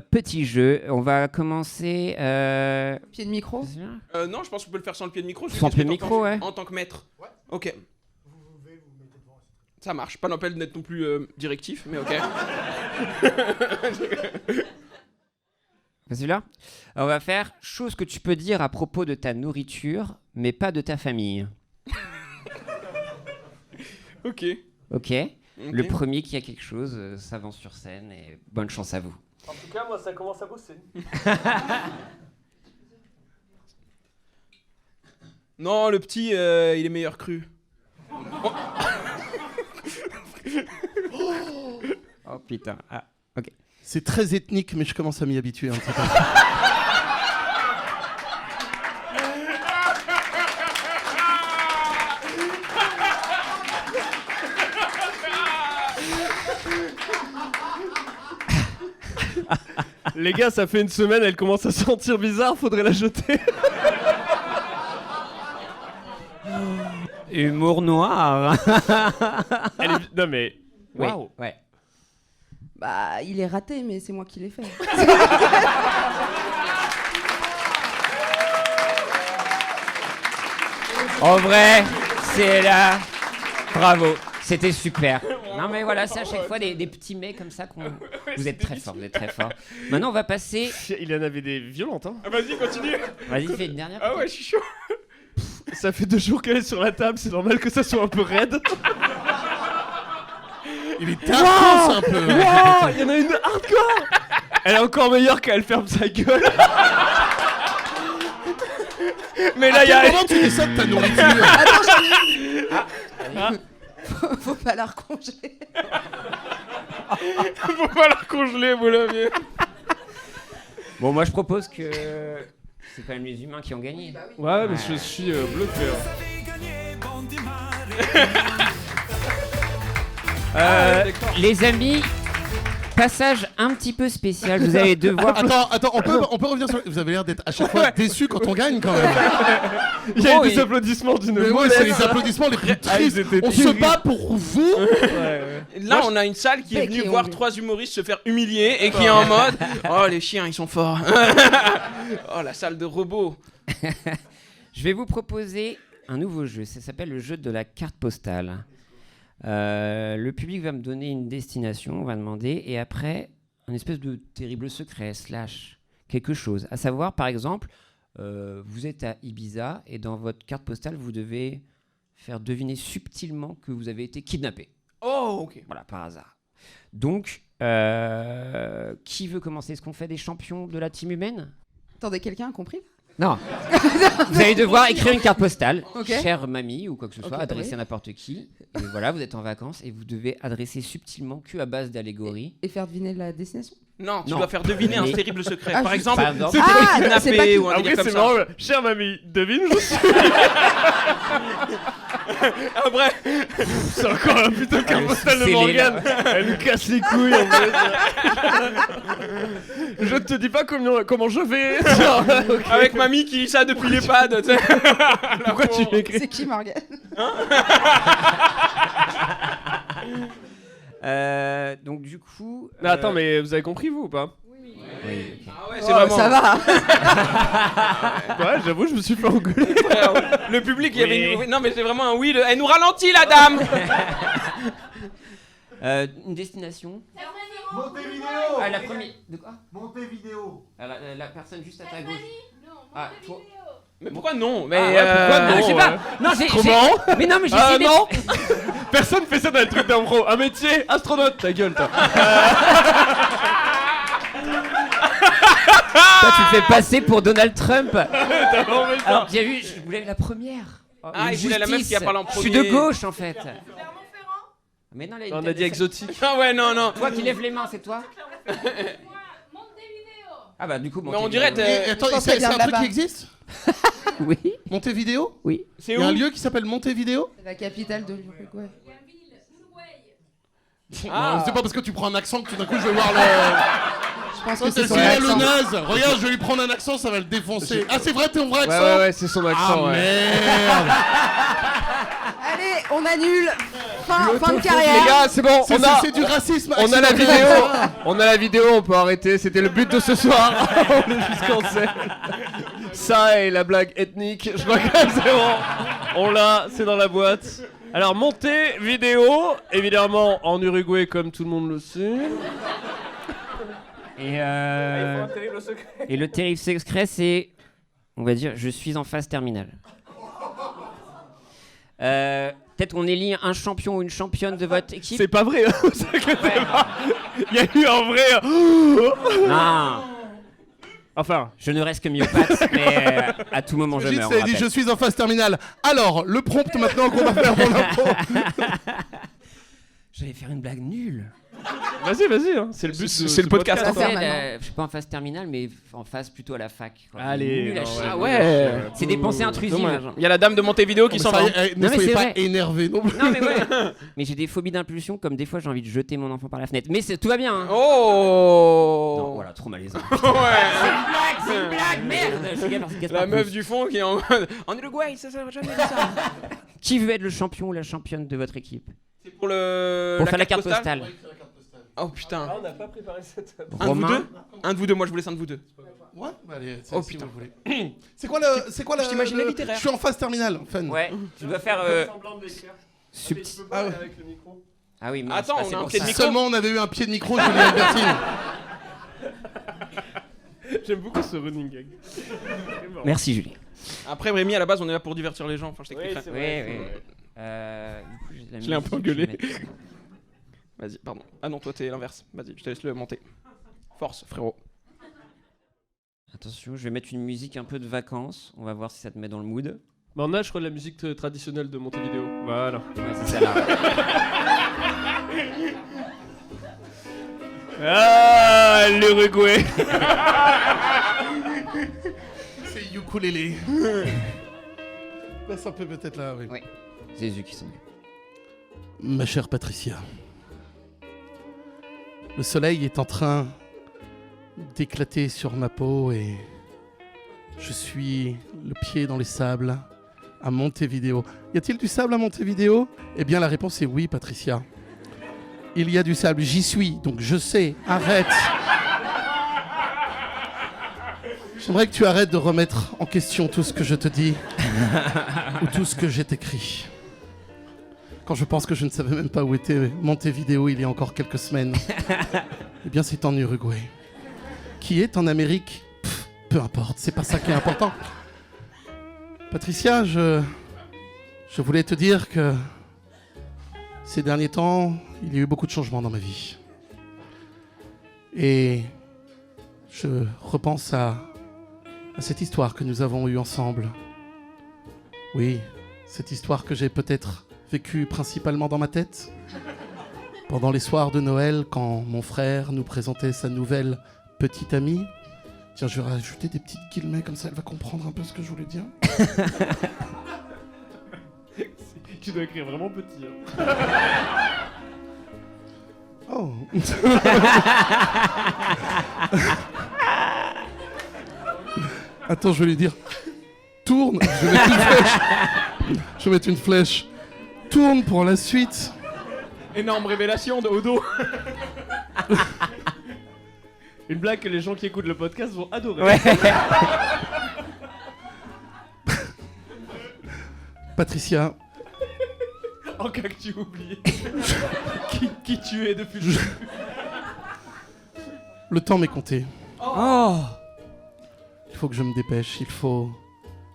petits jeux. On va commencer. Pied de micro. Non, je pense qu'on peut le faire sans le pied de micro. Sans Qu'est-ce pied que de t'en micro, penses ouais. En tant que maître. Ouais. Ok. Ça marche. Pas l'appel d'être non plus directif, mais ok. Celui-là. On va faire chose que tu peux dire à propos de ta nourriture, mais pas de ta famille. Ok. Ok. Le premier qui a quelque chose s'avance sur scène et bonne chance à vous. En tout cas, moi ça commence à bosser. Non, le petit, il est meilleur cru. Oh putain. Ah, ok. C'est très ethnique, mais je commence à m'y habituer un petit peu. Les gars, ça fait une semaine, elle commence à sentir bizarre, faudrait la jeter. Humour noir. Non mais... Oui, Waouh. ouais. Bah, il est raté, mais c'est moi qui l'ai fait. En vrai, c'est là. Bravo. C'était super. Non mais voilà, c'est à chaque fois des petits mets comme ça qu'on... Vous êtes très fort, vous êtes très fort. Maintenant, on va passer... Il en avait des violentes, hein. Ah, vas-y, continue. Vas-y, fais une dernière. Ah ouais, je suis chaud. Ça fait 2 jours qu'elle est sur la table, c'est normal que ça soit un peu raide. Il est tard, un peu. Wow, il y en a une hardcore. Elle est encore meilleure quand elle ferme sa gueule. Mais là, À il y a... quel moment tu dis ça de ta nourriture? Attends, j'en ai... Faut pas la recongeler. Faut pas la congeler, vous l'aviez. Bon, moi, je propose que... C'est quand même les humains qui ont gagné. Ouais, mais je suis bluffé. Les amis, passage un petit peu spécial. Vous allez devoir... Attends, on peut revenir sur... Vous avez l'air d'être à chaque fois déçus quand on gagne, quand même. Il y a eu Oh, des et- applaudissements d'une Mais ouais, mollesse. c'est les applaudissements les plus Ah, ils tristes. étaient On se terribles. bat pour vous. Là, on a une salle qui est Bec venue et voir ongles. 3 humoristes se faire humilier et qui est en mode oh, les chiens, ils sont forts. Oh, la salle de robots. Je vais vous proposer un nouveau jeu. Ça s'appelle le jeu de la carte postale. Le public va me donner une destination, on va demander, et après, un espèce de terrible secret, / quelque chose. À savoir, par exemple, vous êtes à Ibiza, et dans votre carte postale, vous devez faire deviner subtilement que vous avez été kidnappé. Oh, ok. Voilà, par hasard. Donc, qui veut commencer? Est-ce qu'on fait des champions de la team humaine? Attendez, quelqu'un a compris? Non. Vous allez devoir écrire une carte postale, Ok. chère mamie ou quoi que ce soit, Ok, adressée oui. à n'importe qui. Et voilà, vous êtes en vacances et vous devez adresser subtilement que à base d'allégories. Et faire deviner la destination? Non, tu Non. dois faire deviner un Mais- terrible secret. Ah, Par je- exemple, Par exemple. c'était Ah, c'est kidnappé pas qui- ou un Après, délire comme c'est ça. marrant. Chère mamie, devine, je suis. Après, C'est encore un putain de carte postale de c'est Morgane. Elle nous casse les couilles en fait. Je te dis pas comment je vais. Ok. avec mamie qui lit ça depuis l'EHPAD. Tu sais. Pourquoi tu m'écris? C'est qui, Morgane? Donc du coup... Mais attends, mais vous avez compris vous ou pas? oui, ok. Ah ouais, Oh, c'est vraiment. ça va. Ouais, j'avoue, je me suis fait engueuler. Le public, il y avait Oui. une... Non, mais c'est vraiment un oui. Elle nous ralentit, la dame. Une destination. Montevideo. Ah, la première... De quoi? Montevideo. Ah, la personne juste à ta gauche. Ah, toi. Mais pourquoi non? Mais Ah ouais, pourquoi non? Je sais pas. Non, j'ai... Comment? Mais non, mais j'ai Ah essayé non. Personne fait ça dans le truc d'impro. Un métier, astronaute. Ta gueule, toi. Toi, tu te fais passer pour Donald Trump. T'as vraiment fait ça. Alors, j'ai vu, je voulais la première. Oh, Ah, une il voulait la meuf qui a parlé en Je suis premier. de gauche, en fait. Mais non, là, On a dit exotique. Ah ouais, non, non. Toi qui lèves les mains, c'est toi? Ah bah du coup, Mais on dirait... Et attends, Je pense c'est qu'elle un vient de truc là-bas. qui existe? Oui, Montevideo? oui. C'est Il y a un où? lieu qui s'appelle Montevideo? C'est la capitale de l'Uruguay. Ah. Non, c'est pas parce que tu prends un accent que tout d'un coup je vais voir le... Je pense que C'est c'est son celui-là, le accent. naze. Regarde, je vais lui prendre un accent, ça va le défoncer. Ah, c'est vrai, t'es ton vrai Ouais, accent? ouais, ouais, c'est son accent. Ah ouais. merde. Allez, on annule. Fin de Les carrière. gars, c'est bon. C'est du racisme. On a la accidentel. vidéo. On a la vidéo. On peut arrêter. C'était le but de ce soir. On est jusqu'en scène. Ça et la blague ethnique. Je crois que c'est bon. On l'a. C'est dans la boîte. Alors montée vidéo, évidemment en Uruguay comme tout le monde le sait. Et le terrible secret, c'est, on va dire, je suis en phase terminale. Peut-être qu'on élit un champion ou une championne de votre équipe. C'est pas vrai. Hein, vous inquiétez pas. Il y a eu un vrai. Non. Enfin, Je ne reste que myopathe, mais à tout moment je Brigitte meurs. s'est on dit rappelle. je suis en phase terminale. Alors, le prompt maintenant qu'on va faire mon impro. J'allais faire une blague nulle. vas-y, hein. C'est le but. C'est le podcast, Tout à hein. fait, Faire maintenant. je suis pas en phase terminale, mais en phase plutôt à la fac. quoi. Allez. Nul à non, chier. Ah ouais. C'est des pensées intrusives. Dommage. Il y a la dame de Montevideo qui s'en va. Ne Non, mais soyez c'est pas vrai. énervé non plus. Non mais ouais. Mais j'ai des phobies d'impulsion, comme des fois j'ai envie de jeter mon enfant par la fenêtre. Mais tout va bien. Hein. Oh. Non, voilà, trop malaisant. Ouais. C'est une blague, merde. Je suis Gaspard La meuf Proust. du fond qui est en mode en Uruguay, ça va jamais dit ça. Qui veut être le champion ou la championne de votre équipe C'est pour le. Pour faire la carte postale. Oh putain. on n'a pas préparé cette. Un de vous Romain. deux. Un de vous deux. Moi je vous laisse un de vous deux. Ouais, bah allez, Oh, si putain. vous voulez. C'est quoi le je t'imagine le- littéraire. Je suis en phase terminale, Fun. Ouais, tu dois faire Semblant de l'écrire. subtil. Ah ouais. Avec le micro. Ah oui, mince, Attends, bah, on c'est a un pour pied de ça. micro. Seulement on avait eu un pied de micro, Julien Albertine. J'aime beaucoup ce running gag. Merci Julie. Après Rémi, à la base, on est là pour divertir les gens. Enfin, je Oui, t'expliquerai. c'est Oui, vrai. oui. c'est vrai. Du coup, j'ai de la Je l'ai un peu musique, je vais engueulé. mettre- Vas-y, pardon. Ah non, toi t'es l'inverse. Vas-y, je te laisse le monter. Force, frérot. Attention, je vais mettre une musique un peu de vacances. On va voir si ça te met dans le mood. Bah, on a, je crois, de la musique traditionnelle de Montevideo. Voilà. Ouais, c'est celle-là. Ah, l'Uruguay. C'est ukulélé. Laisse un peu peut-être là, oui. Ouais. Jésus qui s'en est. Ma chère Patricia, le soleil est en train d'éclater sur ma peau et je suis le pied dans les sables à Montevideo. Y a-t-il du sable à Montevideo? Eh bien la réponse est oui, Patricia. Il y a du sable, j'y suis, donc je sais, arrête. J'aimerais que tu arrêtes de remettre en question tout ce que je te dis ou tout ce que j'ai écrit. Quand je pense que je ne savais même pas où était Montevideo il y a encore quelques semaines, eh bien c'est en Uruguay. Qui est en Amérique? Pff, peu importe, c'est pas ça qui est important. Patricia, je voulais te dire que ces derniers temps, il y a eu beaucoup de changements dans ma vie. Et je repense à cette histoire que nous avons eue ensemble. Oui, cette histoire que j'ai peut-être vécue principalement dans ma tête. Pendant les soirs de Noël, quand mon frère nous présentait sa nouvelle petite amie. Tiens, je vais rajouter des petites guillemets, comme ça elle va comprendre un peu ce que je voulais dire. Tu dois écrire vraiment petit. Hein. Oh. Attends, je vais lui dire. Tourne. Je vais mettre une flèche. Je vais mettre une flèche. Tourne pour la suite. Énorme révélation de Odo. Une blague que les gens qui écoutent le podcast vont adorer. Ouais. Patricia, En cas que tu oublies qui tu es depuis le début. le temps m'est compté. Oh. Il faut que je me dépêche. Il faut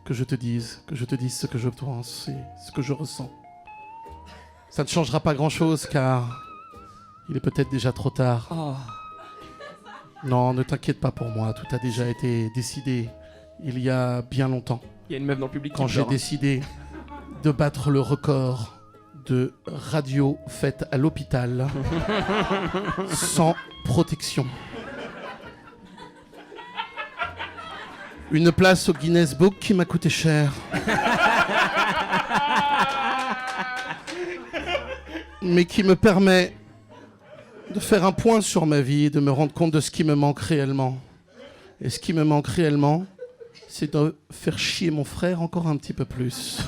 que je te dise ce que je pense et ce que je ressens. Ça ne changera pas grand-chose car il est peut-être déjà trop tard. Oh. Non, ne t'inquiète pas pour moi. Tout a déjà été décidé il y a bien longtemps. Il y a une meuf dans le public Quand qui j'ai pleure. décidé de battre le record de radio faite à l'hôpital sans protection. Une place au Guinness Book qui m'a coûté cher. Mais qui me permet de faire un point sur ma vie et de me rendre compte de ce qui me manque réellement. Et ce qui me manque réellement, c'est de faire chier mon frère encore un petit peu plus.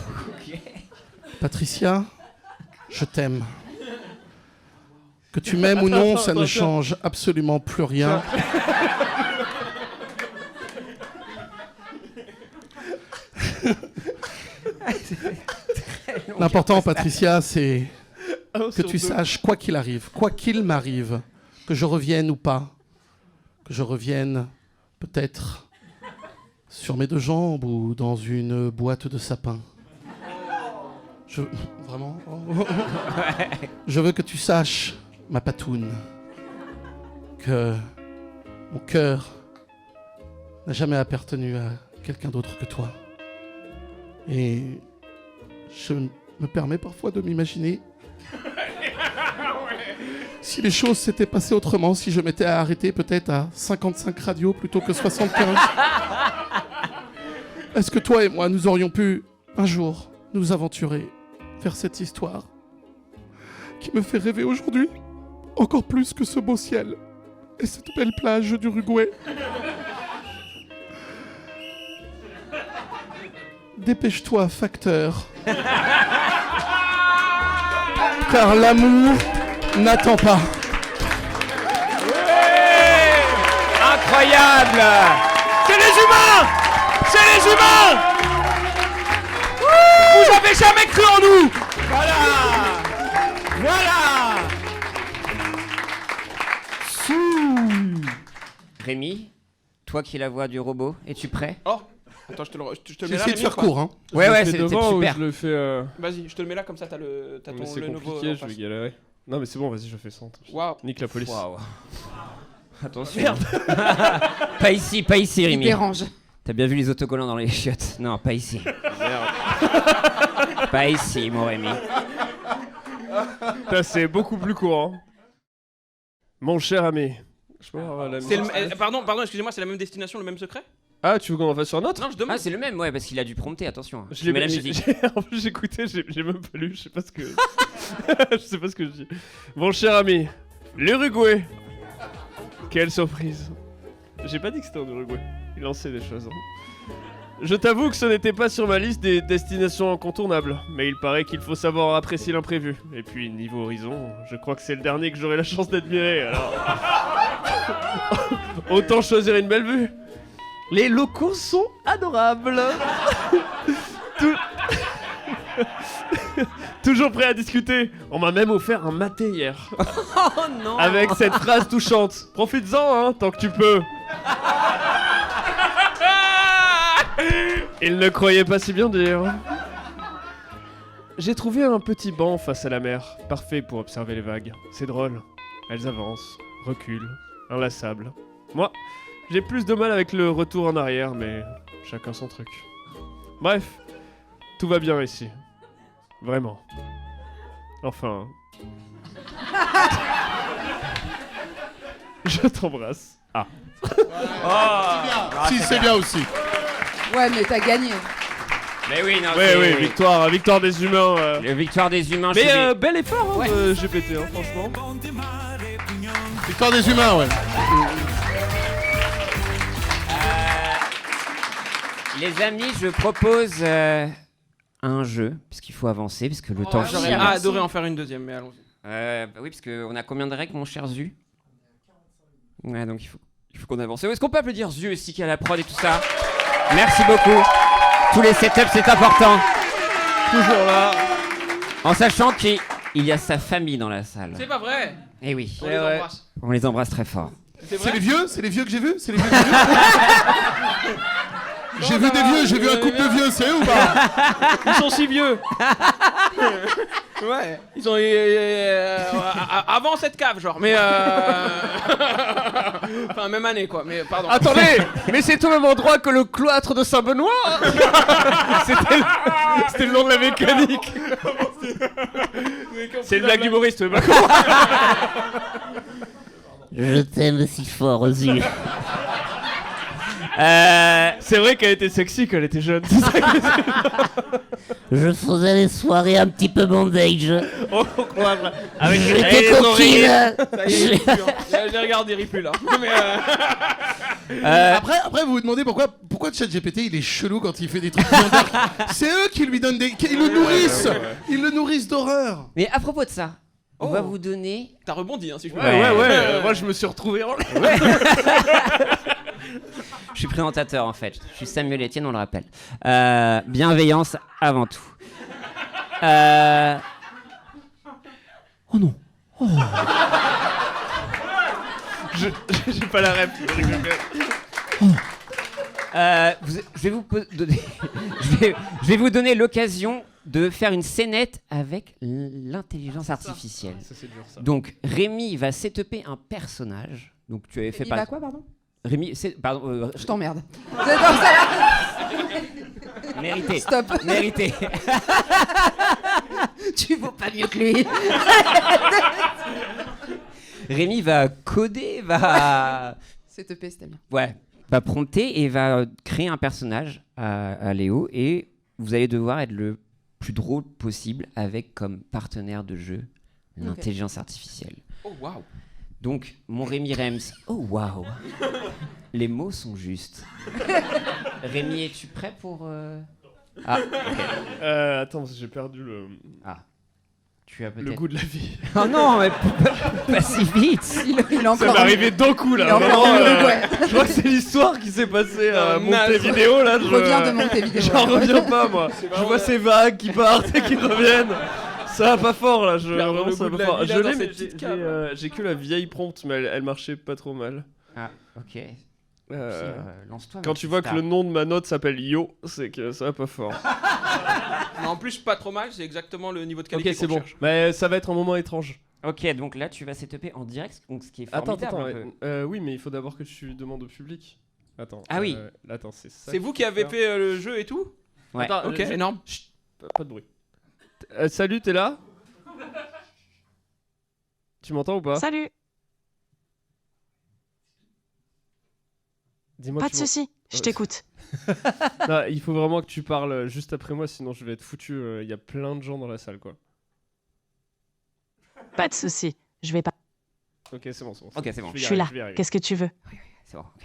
Patricia, je t'aime. Que tu m'aimes ou non, ça ne change absolument plus rien. L'important, Patricia, c'est que tu saches, quoi qu'il arrive, quoi qu'il m'arrive, que je revienne ou pas, que je revienne peut-être sur mes deux jambes ou dans une boîte de sapin. Vraiment Je veux que tu saches, ma patoune, que mon cœur n'a jamais appartenu à quelqu'un d'autre que toi. Et je me permets parfois de m'imaginer si les choses s'étaient passées autrement, si je m'étais arrêté peut-être à 55 radios plutôt que 75. Est-ce que toi et moi, nous aurions pu un jour nous aventurer vers cette histoire qui me fait rêver aujourd'hui, encore plus que ce beau ciel et cette belle plage d'Uruguay. Dépêche-toi, facteur. Car l'amour n'attend pas. Incroyable! C'est les humains! C'est les humains! Vous avez jamais cru en nous! Voilà! Rémi, toi qui es la voix du robot, es-tu prêt? Oh! Attends, je te le J'ai mets là. essayé de Rémi, faire ou pas court, hein. Je Ouais, le ouais, fais c'était devant ou super. je le fais. Vas-y, je te le mets là, comme ça t'as Mais c'est le nouveau. compliqué, en je face. vais galérer. Non, mais c'est bon, vas-y, je fais ça. Waouh! Nique la police. Waouh. Attention. Merde. Pas ici, Il Rémi. dérange. T'as bien vu les autocollants dans les chiottes? Non, pas ici. Merde. Pas ici, mon Rémi. Putain, c'est beaucoup plus court. Hein. Mon cher ami. Je peux avoir la C'est musique pardon, excusez-moi, c'est la même destination, le même secret? Ah, tu veux qu'on en fasse sur un autre? Non, je demande. Ah, c'est le même, ouais, parce qu'il a dû prompter, attention. Je Je mets la musique. En plus, j'ai écouté, j'ai même pas lu, je sais pas ce que. Je sais pas ce que je dis. Mon cher ami, l'Uruguay. Quelle surprise. J'ai pas dit que c'était en Uruguay. Il en sait des choses. Hein. Je t'avoue que ce n'était pas sur ma liste des destinations incontournables, mais il paraît qu'il faut savoir apprécier l'imprévu. Et puis, niveau horizon, je crois que c'est le dernier que j'aurai la chance d'admirer, alors. Autant choisir une belle vue. Les locaux sont adorables. Toujours prêt à discuter. On m'a même offert un maté hier. Oh non! Avec cette phrase touchante. Profites-en, hein, tant que tu peux. Il ne croyait pas si bien dire. J'ai trouvé un petit banc face à la mer, parfait pour observer les vagues. C'est drôle. Elles avancent, reculent, inlassables. Moi, j'ai plus de mal avec le retour en arrière, mais chacun son truc. Bref, tout va bien ici. Vraiment. Enfin. Je t'embrasse. Ah. Si, c'est bien aussi. Ouais, mais t'as gagné. Mais oui, non, Oui, victoire des humains. La victoire des humains Mais chez bel effort, hein, Ouais. GPT, hein, franchement. Victoire des humains, ouais. Les amis, je propose un jeu, puisqu'il faut avancer, parce que le temps J'aurais file. adoré en faire une deuxième, mais allons-y. Bah oui, parce qu'on a combien de règles, mon cher Zu? Ouais, donc il faut qu'on avance. Est-ce qu'on peut applaudir Zu aussi qui a la prod et tout ça? Merci beaucoup. Tous les setups, c'est important. Toujours là. En sachant qu'il y a sa famille dans la salle. C'est pas vrai! Eh oui, On les embrasse. on les embrasse très fort. C'est C'est vrai? les vieux que j'ai vus? C'est les vieux que j'ai vus? J'ai vu des vieux, j'ai vu un couple de vieux, c'est eux ou pas? Ils sont si vieux! Ouais, ils sont avant cette cave, genre, mais enfin, même année, quoi, mais pardon. Attendez, mais c'est au même endroit que le cloître de Saint-Benoît. C'était le nom de la mécanique. C'est une blague d'humoriste, mais Je t'aime si fort, Zu. c'est vrai qu'elle était sexy quand elle était jeune. Je faisais les soirées un petit peu bondage. On croit. Avec J'étais les oreilles. coquine. Ça y est, il rit plus, hein. J'ai regardé, il rit plus, là. Mais Après, vous vous demandez pourquoi ChatGPT il est chelou quand il fait des trucs bien dark. C'est eux qui lui donnent ils le nourrissent. Ils le nourrissent d'horreur. Mais à propos de ça, on Oh. va vous donner... t'as rebondi, hein, si je peux Ouais. Moi, je me suis retrouvé en Je suis présentateur en fait, je suis Samuel Etienne, on le rappelle. Bienveillance avant tout. Oh non. J'ai pas la rep. Je vais vous donner... je vais vous donner l'occasion de faire une scénette avec l'intelligence artificielle. Ça, c'est dur, ça. Donc Rémi va setuper un personnage. Donc tu avais fait Il pas... va quoi, pardon? Rémi, pardon. Je t'emmerde. C'est comme ça là. Mérité. Stop. Mérité. Tu vaux pas mieux que lui. Rémi va coder, va. C'est EP, c'était bien. Ouais. Va prompter et va créer un personnage à Léo et vous allez devoir être le plus drôle possible avec comme partenaire de jeu l'intelligence artificielle. Oh waouh. Donc, mon Rémi Rems. Oh waouh. Les mots sont justes. Rémi, es-tu prêt pour Ah, ok. Attends, parce que j'ai perdu Ah. Tu as le peut-être. goût de la vie. Oh non, mais pas si vite. Il est Ça encore. m'est arrivé d'un coup Il est là. encore Vraiment, en ouais. je crois que c'est l'histoire qui s'est passée à naze. Montevideo là. Reviens de Montevideo. J'en reviens pas moi. Je vois ces vagues qui partent et qui reviennent. Ça va pas fort là. Perdre le goût de la fort. vie, là, Je dans l'ai, mais cette petite cave. j'ai que la vieille prompte, mais elle marchait pas trop mal. Ah, ok. Lance-toi. Quand tu vois que le nom de ma note s'appelle Yo, c'est que ça va pas fort. Mais en plus, pas trop mal, c'est exactement le niveau de qualité Ok, c'est qu'on bon. cherche. Mais ça va être un moment étrange. Ok, donc là tu vas setuper en direct, donc ce qui est Attends, formidable. un peu. oui, mais il faut d'abord que tu demandes au public. Attends. Ah oui. Attends, c'est ça. C'est vous qui avez fait le jeu et tout? Ouais. Attends, Ok, énorme. Chut, pas de bruit. Salut, t'es là? Tu m'entends ou pas? Salut, Dis-moi. pas de soucis, je t'écoute. Non, il faut vraiment que tu parles juste après moi, sinon je vais être foutu. Il y a plein de gens dans la salle, quoi. Pas de soucis, je vais pas. Ok, c'est bon, c'est bon. Ok, c'est bon. Je suis là. je vais y arriver. Qu'est-ce que tu veux? C'est bon. Ok.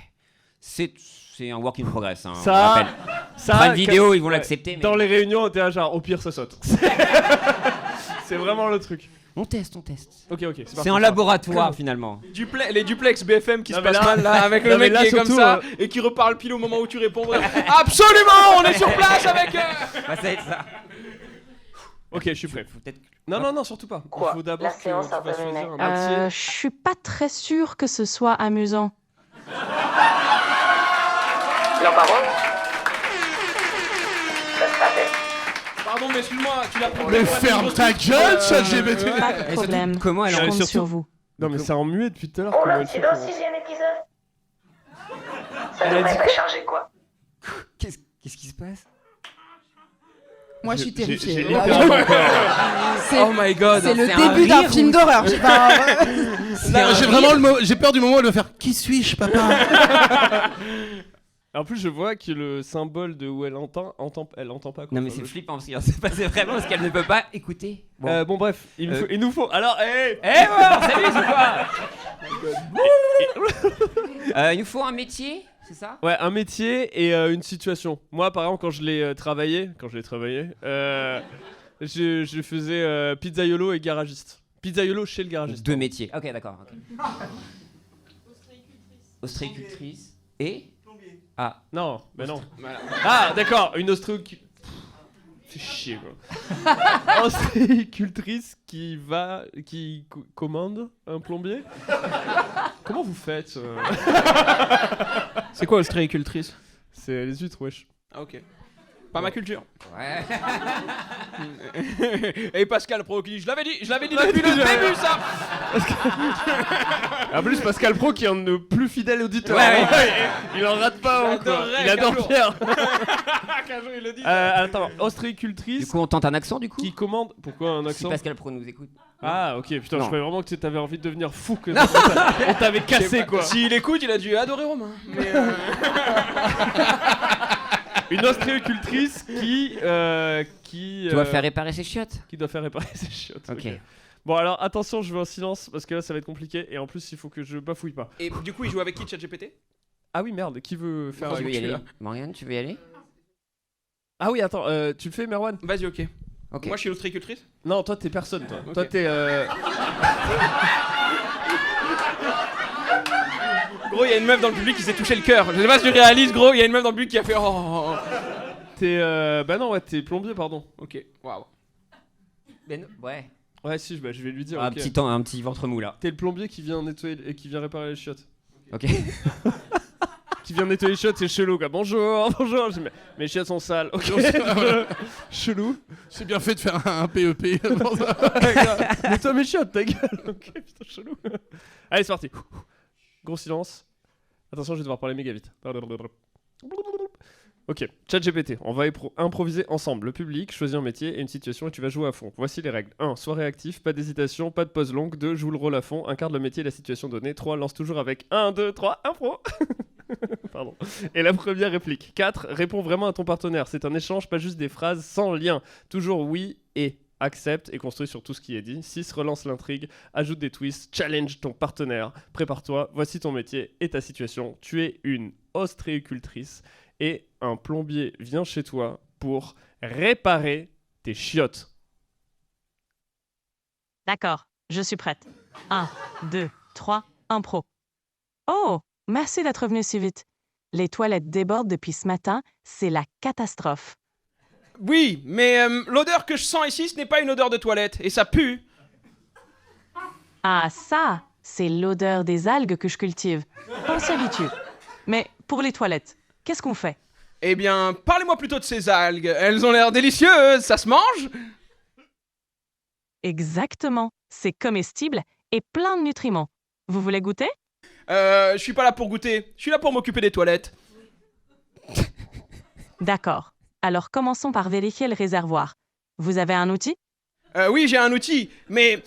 C'est un work in progress. Hein, on Ça, rappelle. Prime vidéo, ils vont l'accepter. Mais... Dans les réunions, on était à genre, au pire, ça saute. C'est vraiment le truc. On teste. Ok, ok. C'est en laboratoire finalement. Les duplex BFM qui Non, se mais passent là- mal là, avec Non, le mais mec là, qui est comme surtout, ça et qui reparle pile au moment où tu réponds. Absolument, on est sur place avec. Bah, ça va être ça. Ok, je suis prêt. Faut peut-être. Non, surtout pas. Quoi Il faut d'abord La que tu séance a vas terminé. choisir un métier. Je suis pas très sûre que ce soit amusant. L'embarras Ça sera fait. Pardon, mais excuse-moi, tu l'as pris. Mais ferme ta gueule, ChatGPT. Pas de Et surtout, problème, comment elle je en- compte surtout- sur vous. Non, mais c'est en muet depuis tout à l'heure. On comment a elle fait le pour- 6ème épisode Ça Elle a devrait dit être chargé quoi. Qu'est-ce qui se passe? Moi, je suis J'ai terrifiée. littéralement peur. C'est Oh my god. c'est le c'est un début d'un rire film ou- d'horreur. Je sais pas. Là, j'ai vraiment j'ai peur du moment où elle va faire qui suis-je, papa. En plus, je vois que le symbole de où elle entend pas. Non quoi. mais Enfin, c'est le- flippant parce qu'il s'est passé vraiment parce qu'elle ne peut pas écouter. Bon, bref, il nous faut. Alors, Eh bon, salut, c'est quoi? Il nous faut un métier, c'est ça? ouais, un métier et une situation. Moi, par exemple, quand je l'ai travaillé, je faisais pizzaiolo et garagiste. Pizzaiolo chez le garagiste. Deux métiers. Ok, d'accord. ok. Ostréicultrice et ah. Non, mais non. Ah, d'accord, une ostréicultrice. Fais chier, quoi. Ostréicultrice qui commande un plombier. Comment vous faites C'est quoi ostréicultrice? C'est les huîtres, wesh. Ah, ok. Pas ma culture. Ouais. Et Pascal Pro qui dit, je l'avais dit depuis le début ça. En plus, Pascal Pro qui est un de nos plus fidèles auditeurs. Ouais. Il en rate pas un, quoi. J'adorerais Il adore qu'un jour- Pierre. Qu'un jour il le dit. Attends, Du ostréicultrice coup, on tente un accent du coup. qui commande. Pourquoi un Si accent? Pascal Pro nous écoute. Ah, ok, putain, Non. je croyais vraiment que tu avais envie de devenir fou, que on t'avait cassé, quoi. S'il écoute, il a dû adorer Romain. Mais Une ostréicultrice qui Tu dois faire réparer ses chiottes. qui doit faire réparer ses chiottes. Ok. Bon, alors attention, je veux un silence parce que là ça va être compliqué et en plus il faut que je bafouille pas. Et du coup, il joue avec qui ChatGPT? Ah oui, merde, qui veut faire Tu veux y je suis aller? là. Morgane, tu veux y aller? Ah oui, attends, tu le fais, Merwan? Vas-y, ok. Ok. Moi, je suis l'ostréicultrice. Non, toi t'es personne, toi. Ok. Toi t'es. Gros, il y a une meuf dans le public qui s'est touché le cœur. Je sais pas si tu réalises, gros, il y a une meuf dans le public qui a fait oh. T'es. Bah non, ouais, t'es plombier, pardon. Ok, waouh. Ouais. Ouais, si, je vais lui dire. Un ok. petit ventre mou là. T'es le plombier qui vient nettoyer et qui vient réparer les chiottes. Ok. Qui vient nettoyer les chiottes, c'est chelou, quoi. Bonjour. Je dis, mais mes chiottes sont sales. Ok. Chelou. C'est bien fait de faire un PEP. Nettoie mes chiottes, ta gueule. Ok, putain, chelou. Allez, c'est parti. Gros silence. Attention, je vais devoir parler méga vite. Ok, ChatGPT, on va improviser ensemble. Le public choisit un métier et une situation et tu vas jouer à fond. Voici les règles. 1. Sois réactif, pas d'hésitation, pas de pause longue. 2. Joue le rôle à fond, incarne le métier et la situation donnée. 3. Lance toujours avec 1, 2, 3, impro. Pardon. Et la première réplique. 4. Réponds vraiment à ton partenaire. C'est un échange, pas juste des phrases sans lien. Toujours oui et accepte et construis sur tout ce qui est dit. 6. Relance l'intrigue, ajoute des twists, challenge ton partenaire. Prépare-toi, voici ton métier et ta situation. Tu es une ostréicultrice et un plombier vient chez toi pour réparer tes chiottes. D'accord, je suis prête. 1, 2, 3, impro. Oh, merci d'être venu si vite. Les toilettes débordent depuis ce matin, c'est la catastrophe. Oui, mais l'odeur que je sens ici, ce n'est pas une odeur de toilette, et ça pue. Ah, ça, c'est l'odeur des algues que je cultive. On s'habitue. Mais pour les toilettes, qu'est-ce qu'on fait? Eh bien, parlez-moi plutôt de ces algues. Elles ont l'air délicieuses, ça se mange? Exactement, c'est comestible et plein de nutriments. Vous voulez goûter? Je suis pas là pour goûter, je suis là pour m'occuper des toilettes. D'accord, alors commençons par vérifier le réservoir. Vous avez un outil? Oui, j'ai un outil, mais...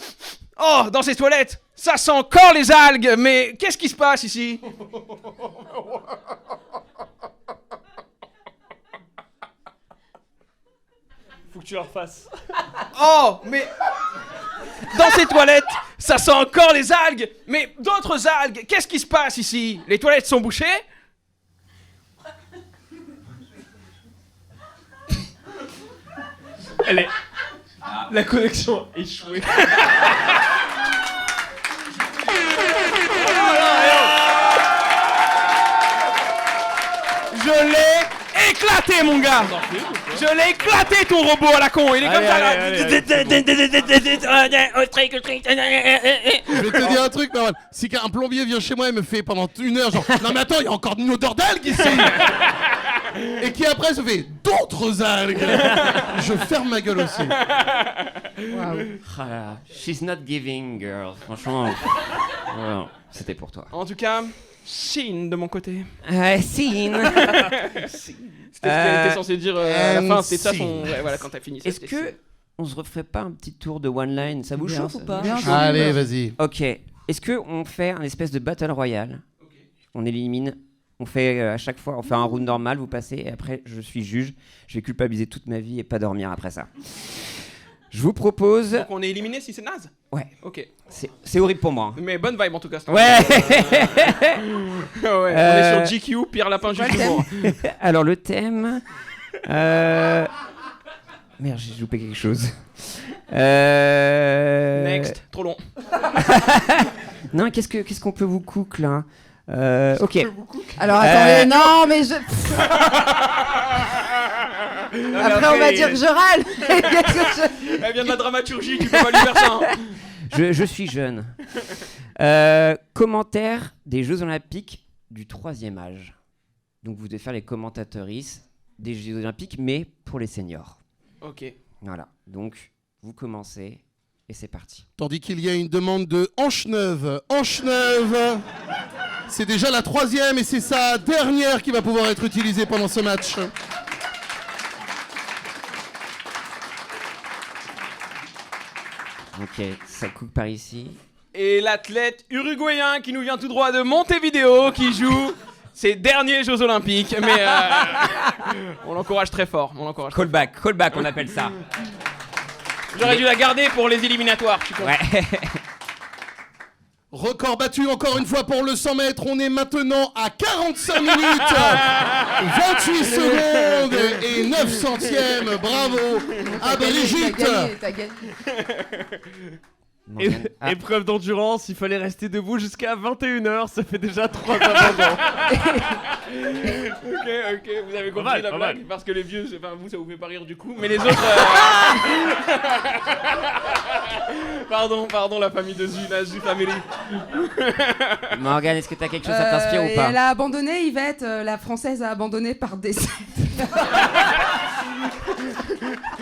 Oh, dans ces toilettes, ça sent encore les algues, mais qu'est-ce qui se passe ici? Faut que tu la refasses. Oh, mais... Dans ces toilettes, ça sent encore les algues, mais d'autres algues, qu'est-ce qui se passe ici? Les toilettes sont bouchées? Elle est... La connexion a échoué. Je l'ai éclaté, mon gars! Je l'ai éclaté, ton robot à la con! Il est comme ça, là! Je vais te dire un truc, Marwan. Si un plombier vient chez moi et me fait pendant 1 heure, genre, non mais attends, il y a encore une odeur d'algues ici! Et qui après se fait d'autres algues! Je ferme ma gueule aussi. Ah, she's not giving, girl. Franchement, voilà, c'était pour toi. En tout cas, Chine de mon côté. Scene. C'était ce qu'elle était censée dire à la fin, c'était ça son... Ouais, voilà, quand t'as fini. Est-ce que on se referait pas un petit tour de one line? Ça vous chauffe ou pas? Allez, vas-y. Ok. Est-ce que on fait un espèce de battle royale? On élimine. On fait à chaque fois, on fait un round normal, vous passez, et après je suis juge. Je vais culpabiliser toute ma vie et pas dormir après ça. Je vous propose. Donc on est éliminé si c'est naze? Ouais. Ok. C'est horrible pour moi. Mais bonne vibe en tout cas. Ouais. Ouais. On est sur GQ, Pierre Lapin, juste humour. Alors le thème. Merde, j'ai loupé quelque chose. Next. Trop long. Non, qu'est-ce qu'on peut vous cook là? Ok. Alors attendez, non mais je... Après on va dire que je râle. Elle vient de la dramaturgie, tu peux pas lui faire ça. Hein. Je suis jeune. Commentaire des Jeux Olympiques du 3e âge. Donc vous devez faire les commentatrices des Jeux Olympiques, mais pour les seniors. Ok. Voilà. Donc vous commencez et c'est parti. Tandis qu'il y a une demande de Hanche Neuve. Hanche Neuve, c'est déjà la 3e et c'est sa dernière qui va pouvoir être utilisée pendant ce match. Ok, ça cook par ici. Et l'athlète uruguayen qui nous vient tout droit de Montevideo qui joue ses derniers Jeux Olympiques. Mais on l'encourage très fort. Callback, on appelle ça. J'aurais dû la garder pour les éliminatoires. Tu comprends ? Ouais. Record battu encore une fois pour le 100 mètres. On est maintenant à 45 minutes, 28 secondes et 9 centièmes. Bravo à Brigitte. T'as gagné. Épreuve d'endurance, il fallait rester debout jusqu'à 21h, ça fait déjà 3 abandons. Ok, vous avez compris Pas mal, la pas blague. mal. Parce que les vieux, enfin vous ça vous fait pas rire du coup, mais les autres... Pardon la famille de Zu, la Zu Family. Morgane, est-ce que t'as quelque chose à t'inspirer ou Et pas? elle a abandonné, Yvette, la française a abandonné par décès.